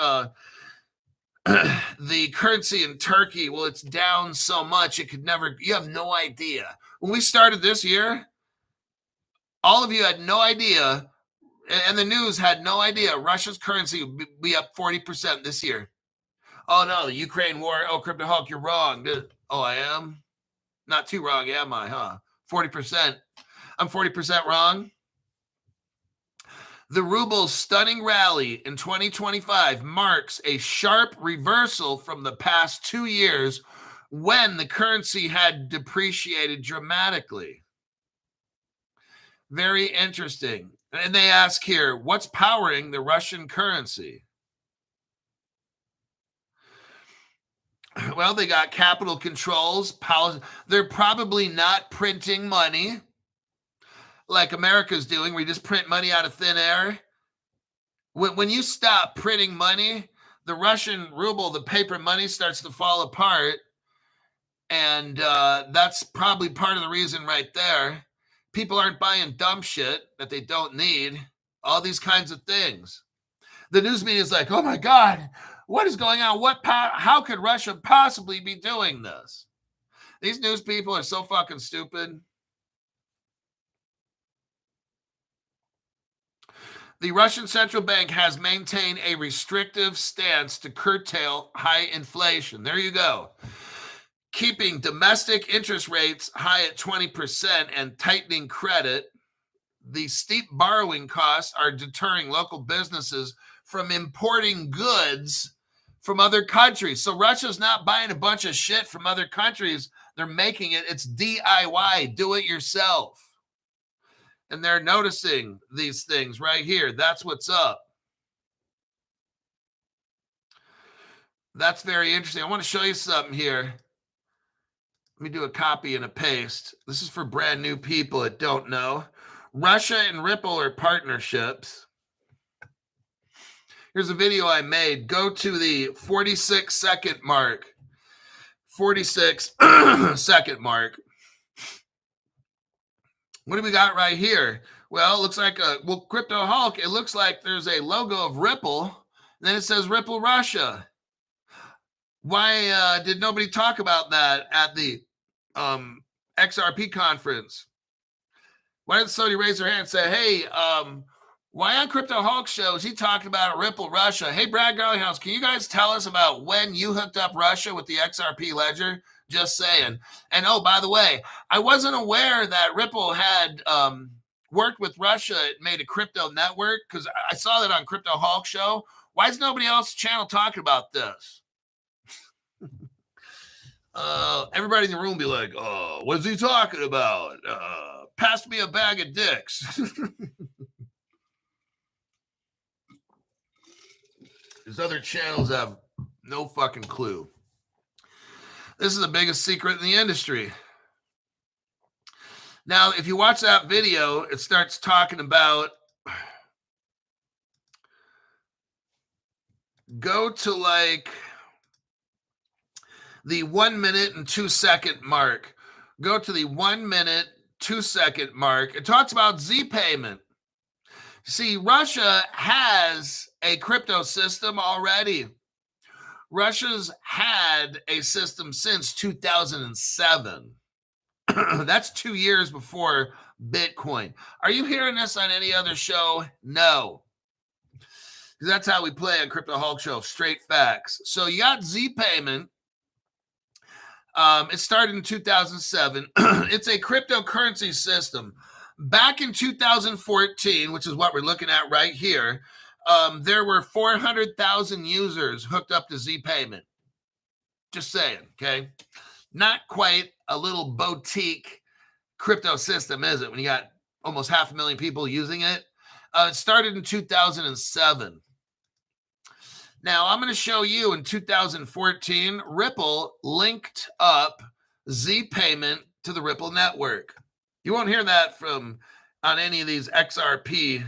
the currency in Turkey, well, it's down so much, it could never, you have no idea. When we started this year, all of you had no idea, and the news had no idea Russia's currency would be up 40% this year. Oh, no, the Ukraine war. Oh, Crypto Hulk, you're wrong. Oh, I am? Not too wrong, am I, huh? 40%. I'm 40% wrong. The ruble's stunning rally in 2025 marks a sharp reversal from the past 2 years when the currency had depreciated dramatically. Very interesting. And they ask here, what's powering the Russian currency? Well, they got capital controls. They're probably not printing money like America's doing, where you just print money out of thin air. When you stop printing money, the Russian ruble, the paper money, starts to fall apart. And that's probably part of the reason right there. People aren't buying dumb shit that they don't need. All these kinds of things. The news media is like, oh my God, what is going on? How could Russia possibly be doing this? These news people are so fucking stupid. The Russian central bank has maintained a restrictive stance to curtail high inflation. There you go. Keeping domestic interest rates high at 20% and tightening credit. The steep borrowing costs are deterring local businesses from importing goods from other countries. So Russia's not buying a bunch of shit from other countries. They're making it. It's DIY, do it yourself. And they're noticing these things right here. That's what's up. That's very interesting. I want to show you something here. Let me do a copy and a paste. This is for brand new people that don't know. Russia and Ripple are partnerships. Here's a video I made. Go to the 46-second mark. 46-second mark. What do we got right here? Well, it looks like Crypto Hulk, it looks like there's a logo of Ripple, and then it says Ripple Russia. Why did nobody talk about that at the XRP conference? Why didn't somebody raise their hand and say, hey, why on Crypto Hulk shows he talked about Ripple Russia? Hey, Brad Garlinghouse, can you guys tell us about when you hooked up Russia with the XRP ledger? Just saying. And oh, by the way, I wasn't aware that Ripple had worked with Russia. It made a crypto network because I saw that on Crypto Hulk show. Why is nobody else's channel talking about this? Everybody in the room be like, oh, what's he talking about? Pass me a bag of dicks. These other channels have no fucking clue. This is the biggest secret in the industry. Now, if you watch that video, it starts talking about, go to like the 1 minute and 2 second mark. Go to the 1 minute, 2 second mark. It talks about Z payment. See, Russia has a crypto system already. Russia's had a system since 2007. That's 2 years before Bitcoin. Are you hearing this on any other show? No. Because that's how we play on Crypto Hulk Show, straight facts. So you got Z Payment. It started in 2007. It's a cryptocurrency system. Back in 2014, which is what we're looking at right here, there were 400,000 users hooked up to Z Payment. Just saying, okay? Not quite a little boutique crypto system, is it? When you got almost 500,000 people using it. It started in 2007. Now, I'm going to show you in 2014, Ripple linked up Z Payment to the Ripple network. You won't hear that on any of these XRP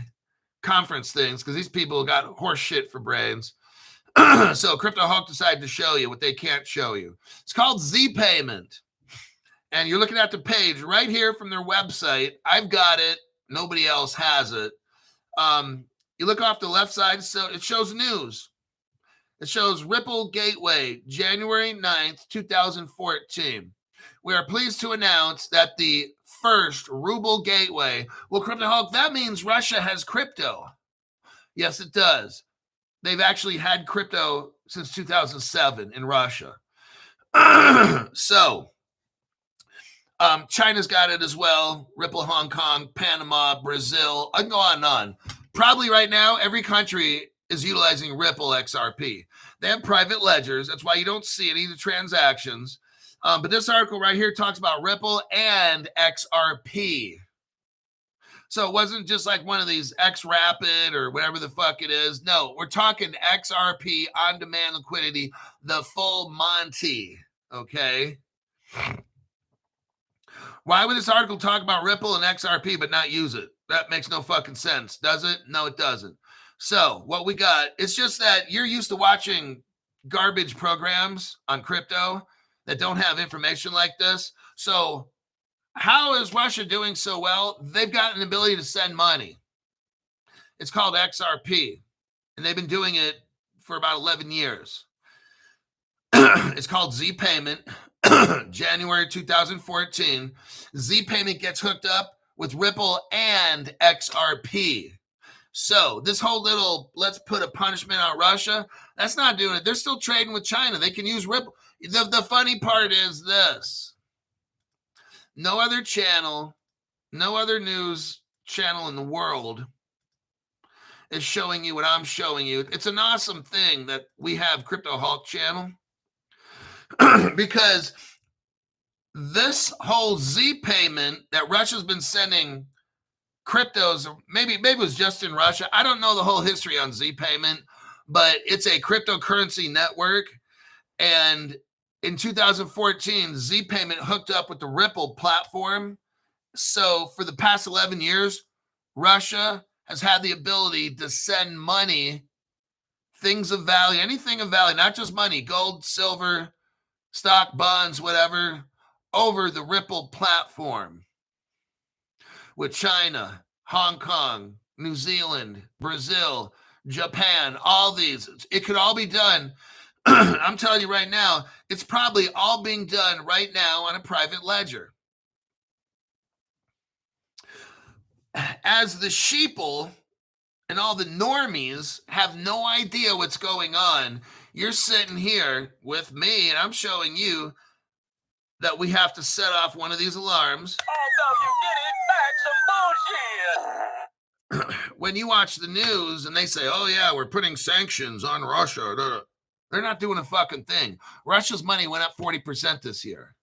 conference things because these people got horse shit for brains. So Crypto Hulk decided to show you what they can't show you. It's called Z Payment. And you're looking at the page right here from their website. I've got it. Nobody else has it. You look off the left side, so it shows news. It shows Ripple Gateway, January 9th, 2014. We are pleased to announce that the first ruble gateway, well, Crypto Hulk, that means Russia has crypto. Yes, it does. They've actually had crypto since 2007 in Russia. So, China's got it as well. Ripple Hong Kong, Panama, Brazil. I can go on and on. Probably right now, every country is utilizing Ripple XRP. They have private ledgers. That's why you don't see any of the transactions. But this article right here talks about Ripple and XRP. So it wasn't just like one of these X-Rapid or whatever the fuck it is. No, we're talking XRP, on-demand liquidity, the full Monty, okay? Why would this article talk about Ripple and XRP but not use it? That makes no fucking sense, does it? No, it doesn't. So what we got, it's just that you're used to watching garbage programs on crypto that don't have information like this. So how is Russia doing so well? They've got an ability to send money. It's called XRP, and they've been doing it for about 11 years. It's called Z Payment. January 2014. Z Payment gets hooked up with Ripple and XRP. So this whole little, let's put a punishment on Russia, that's not doing it. They're still trading with China. They can use Ripple. The funny part is this. No other channel, no other news channel in the world is showing you what I'm showing you. It's an awesome thing that we have Crypto Hulk channel because this whole Z Payment that Russia's been sending cryptos, maybe it was just in Russia. I don't know the whole history on Z Payment, but it's a cryptocurrency network. And in 2014, Z Payment hooked up with the Ripple platform. So for the past 11 years, Russia has had the ability to send money, things of value, anything of value, not just money, gold, silver, stock, bonds, whatever, over the Ripple platform. With China, Hong Kong, New Zealand, Brazil, Japan, all these. It could all be done. I'm telling you right now, it's probably all being done right now on a private ledger. As the sheeple and all the normies have no idea what's going on, you're sitting here with me and I'm showing you that we have to set off one of these alarms. When you watch the news and they say, oh yeah, we're putting sanctions on Russia, they're not doing a fucking thing. Russia's money went up 40% this year.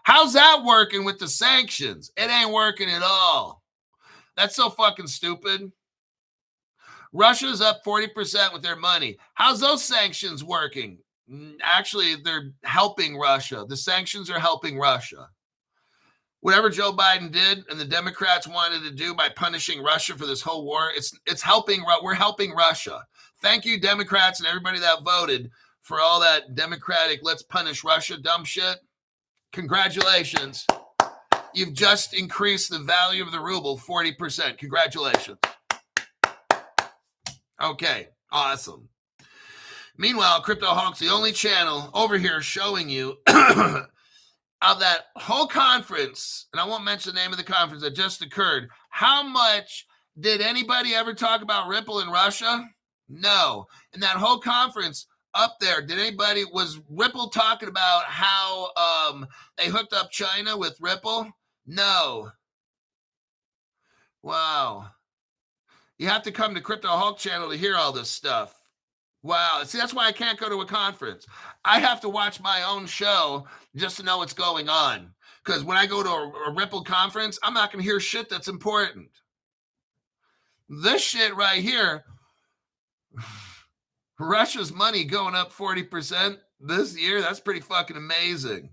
How's that working with the sanctions? It ain't working at all. That's so fucking stupid. Russia's up 40% with their money. How's those sanctions working? Actually, they're helping Russia. The sanctions are helping Russia. Whatever Joe Biden did and the Democrats wanted to do by punishing Russia for this whole war, it's helping. We're helping Russia. Thank you, Democrats and everybody that voted for all that Democratic let's punish Russia dumb shit. Congratulations. You've just increased the value of the ruble 40%. Congratulations. Okay, awesome. Meanwhile, Crypto Hulk's the only channel over here showing you of that whole conference, and I won't mention the name of the conference that just occurred, how much did anybody ever talk about Ripple in Russia? No. In that whole conference up there, was Ripple talking about how they hooked up China with Ripple? No. Wow. You have to come to Crypto Hulk channel to hear all this stuff. Wow. See, that's why I can't go to a conference. I have to watch my own show just to know what's going on. Because when I go to a Ripple conference, I'm not going to hear shit that's important. This shit right here, Russia's money going up 40% this year, that's pretty fucking amazing.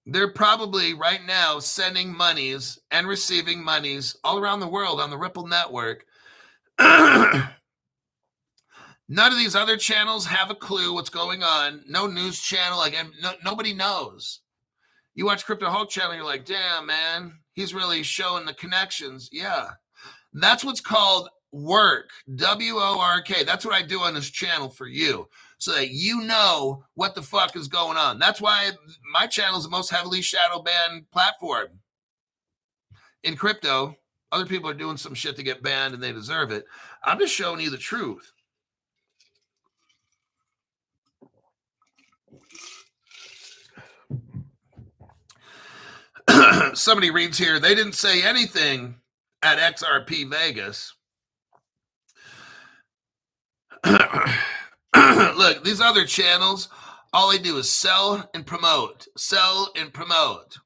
They're probably right now sending monies and receiving monies all around the world on the Ripple network. None of these other channels have a clue what's going on. No news channel, nobody knows. You watch Crypto Hulk channel, you're like, damn, man, he's really showing the connections. Yeah, that's what's called work, W-O-R-K. That's what I do on this channel for you, so that you know what the fuck is going on. That's why my channel is the most heavily shadow banned platform in crypto. Other people are doing some shit to get banned and they deserve it. I'm just showing you the truth. Somebody reads here, they didn't say anything at XRP Vegas. Look, these other channels, all they do is sell and promote, sell and promote.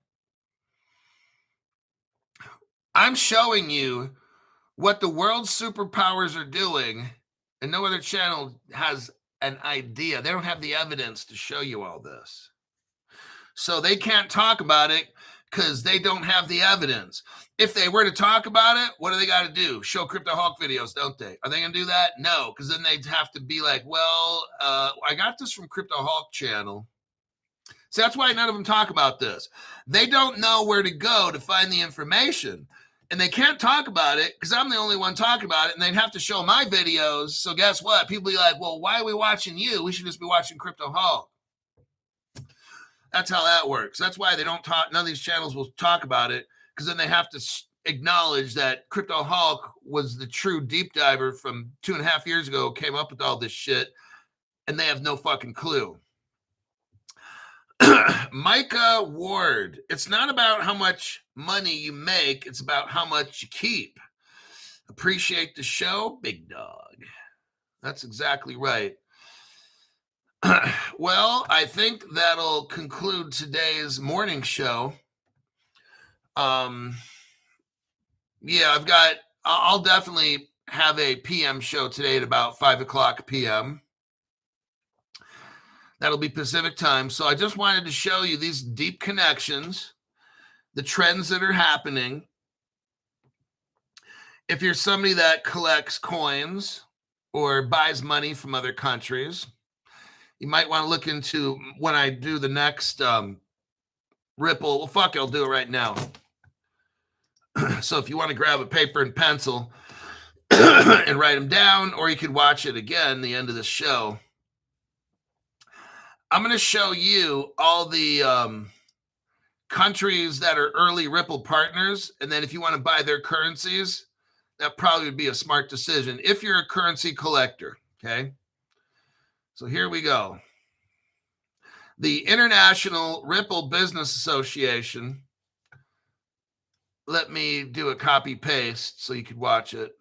I'm showing you what the world's superpowers are doing, and no other channel has an idea. They don't have the evidence to show you all this. So they can't talk about it because they don't have the evidence. If they were to talk about it, what do they got to do? Show Crypto Hulk videos, don't they? Are they going to do that? No, because then they'd have to be like, well, I got this from Crypto Hulk channel. So that's why none of them talk about this. They don't know where to go to find the information. And they can't talk about it because I'm the only one talking about it. And they'd have to show my videos. So guess what? People be like, well, why are we watching you? We should just be watching Crypto Hulk. That's how that works. That's why they don't talk. None of these channels will talk about it, because then they have to acknowledge that Crypto Hulk was the true deep diver from 2.5 years ago, came up with all this shit, and they have no fucking clue. Micah Ward, it's not about how much money you make, it's about how much you keep. Appreciate the show, big dog. That's exactly right. Well, I think that'll conclude today's morning show. Yeah, I'll definitely have a PM show today at about 5 o'clock PM. That'll be Pacific time. So I just wanted to show you these deep connections, the trends that are happening. If you're somebody that collects coins or buys money from other countries, you might want to look into when I do the next Ripple. Well, fuck it, I'll do it right now. So if you want to grab a paper and pencil and write them down, or you could watch it again, the end of the show. I'm going to show you all the countries that are early Ripple partners. And then if you want to buy their currencies, that probably would be a smart decision if you're a currency collector, okay? So here we go. The International Ripple Business Association. Let me do a copy paste so you could watch it.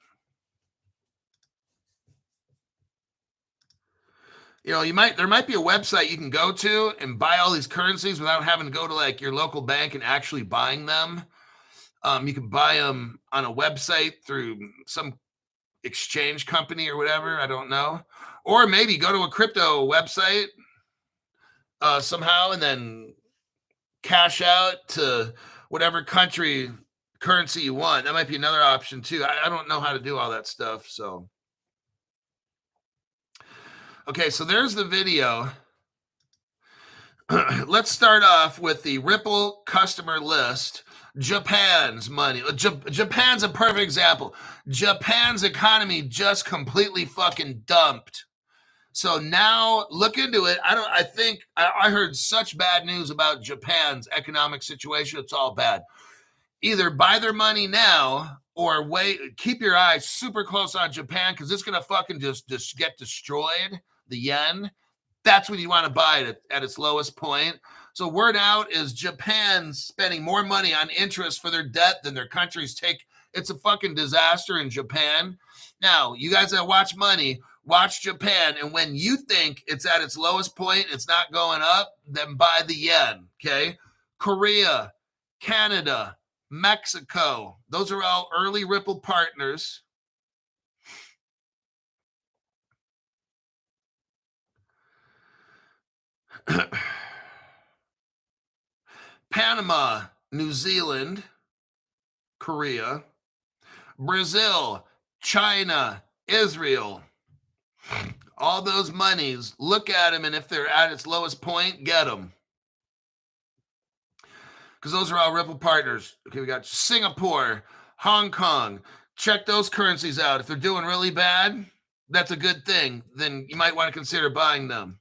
You know, there might be a website you can go to and buy all these currencies without having to go to like your local bank and actually buying them. You can buy them on a website through some exchange company or whatever. I don't know. Or maybe go to a crypto website somehow and then cash out to whatever currency you want. That might be another option too. I don't know how to do all that stuff. So, okay, so there's the video. Let's start off with the Ripple customer list. Japan's money. Japan's a perfect example. Japan's economy just completely fucking dumped So now look into it. I think I heard such bad news about Japan's economic situation. It's all bad. Either buy their money now or wait, keep your eyes super close on Japan because it's going to fucking just get destroyed. The yen. That's when you want to buy it at its lowest point. So word out is Japan's spending more money on interest for their debt than their countries take. It's a fucking disaster in Japan. Now, you guys that watch money, watch Japan. And when you think it's at its lowest point, it's not going up, then buy the yen, okay? Korea, Canada, Mexico. Those are all early Ripple partners. Panama, New Zealand, Korea, Brazil, China, Israel. All those monies, look at them, and if they're at its lowest point, get them. Because those are all Ripple partners. Okay, we got Singapore, Hong Kong. Check those currencies out. If they're doing really bad, that's a good thing. Then you might want to consider buying them.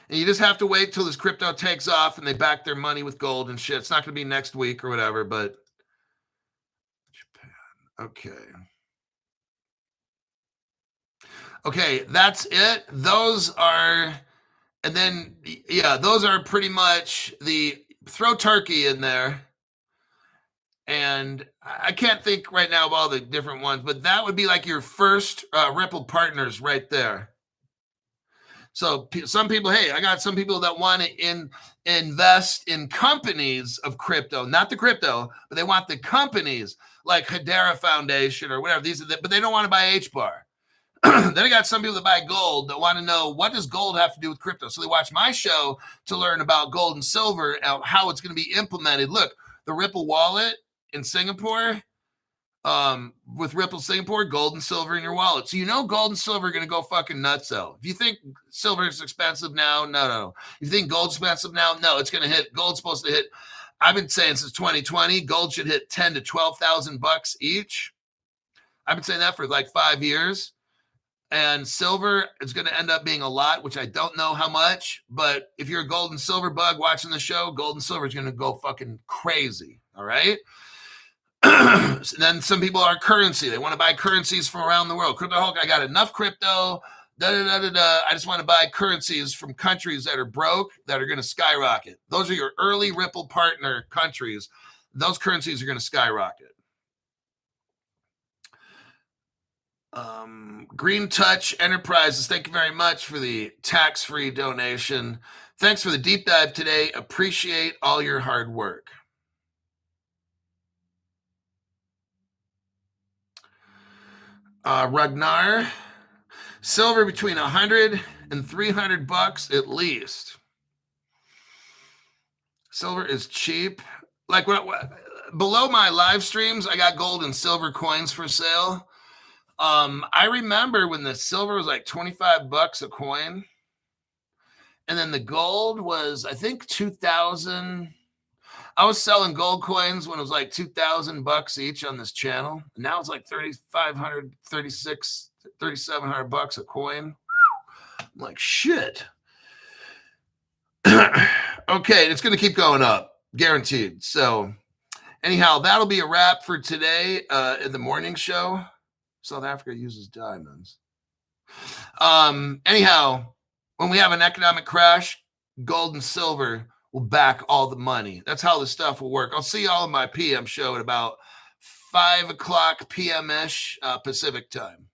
And you just have to wait till this crypto takes off and they back their money with gold and shit. It's not going to be next week or whatever, but Japan. Okay, that's it. Those are, and then, yeah, those are pretty much the, throw turkey in there. And I can't think right now of all the different ones, but that would be like your first Ripple partners right there. So some people, hey, I got some people that want to invest in companies of crypto, not the crypto, but they want the companies like Hedera Foundation or whatever. But they don't want to buy HBAR. Then I got some people that buy gold that want to know, what does gold have to do with crypto? So they watch my show to learn about gold and silver and how it's going to be implemented. Look, the Ripple wallet in Singapore, with Ripple Singapore, gold and silver in your wallet. So you know gold and silver are going to go fucking nutso. If you think silver is expensive now, no. If you think gold's expensive now, no, it's going to hit. Gold's supposed to hit. I've been saying since 2020, gold should hit $10,000 to $12,000 each. I've been saying that for like 5 years. And silver is going to end up being a lot, which I don't know how much. But if you're a gold and silver bug watching the show, gold and silver is going to go fucking crazy. All right. Then some people are currency. They want to buy currencies from around the world. Crypto Hulk, I got enough crypto. I just want to buy currencies from countries that are broke, that are going to skyrocket. Those are your early Ripple partner countries. Those currencies are going to skyrocket. Green Touch Enterprises, thank you very much for the tax-free donation. Thanks for the deep dive today. Appreciate all your hard work. Ragnar, silver between $100 and $300 at least. Silver is cheap. Like below my live streams, I got gold and silver coins for sale. I remember when the silver was like $25 a coin, and then the gold was, I think, 2,000. I was selling gold coins when it was like $2,000 each on this channel. Now it's like $3,500, $3,600, $3,700 a coin. I'm like, shit. Okay, it's going to keep going up, guaranteed. So anyhow, that'll be a wrap for today in the morning show. South Africa uses diamonds. Anyhow, when we have an economic crash, gold and silver will back all the money. That's how this stuff will work. I'll see y'all in my PM show at about 5 o'clock PM-ish Pacific time.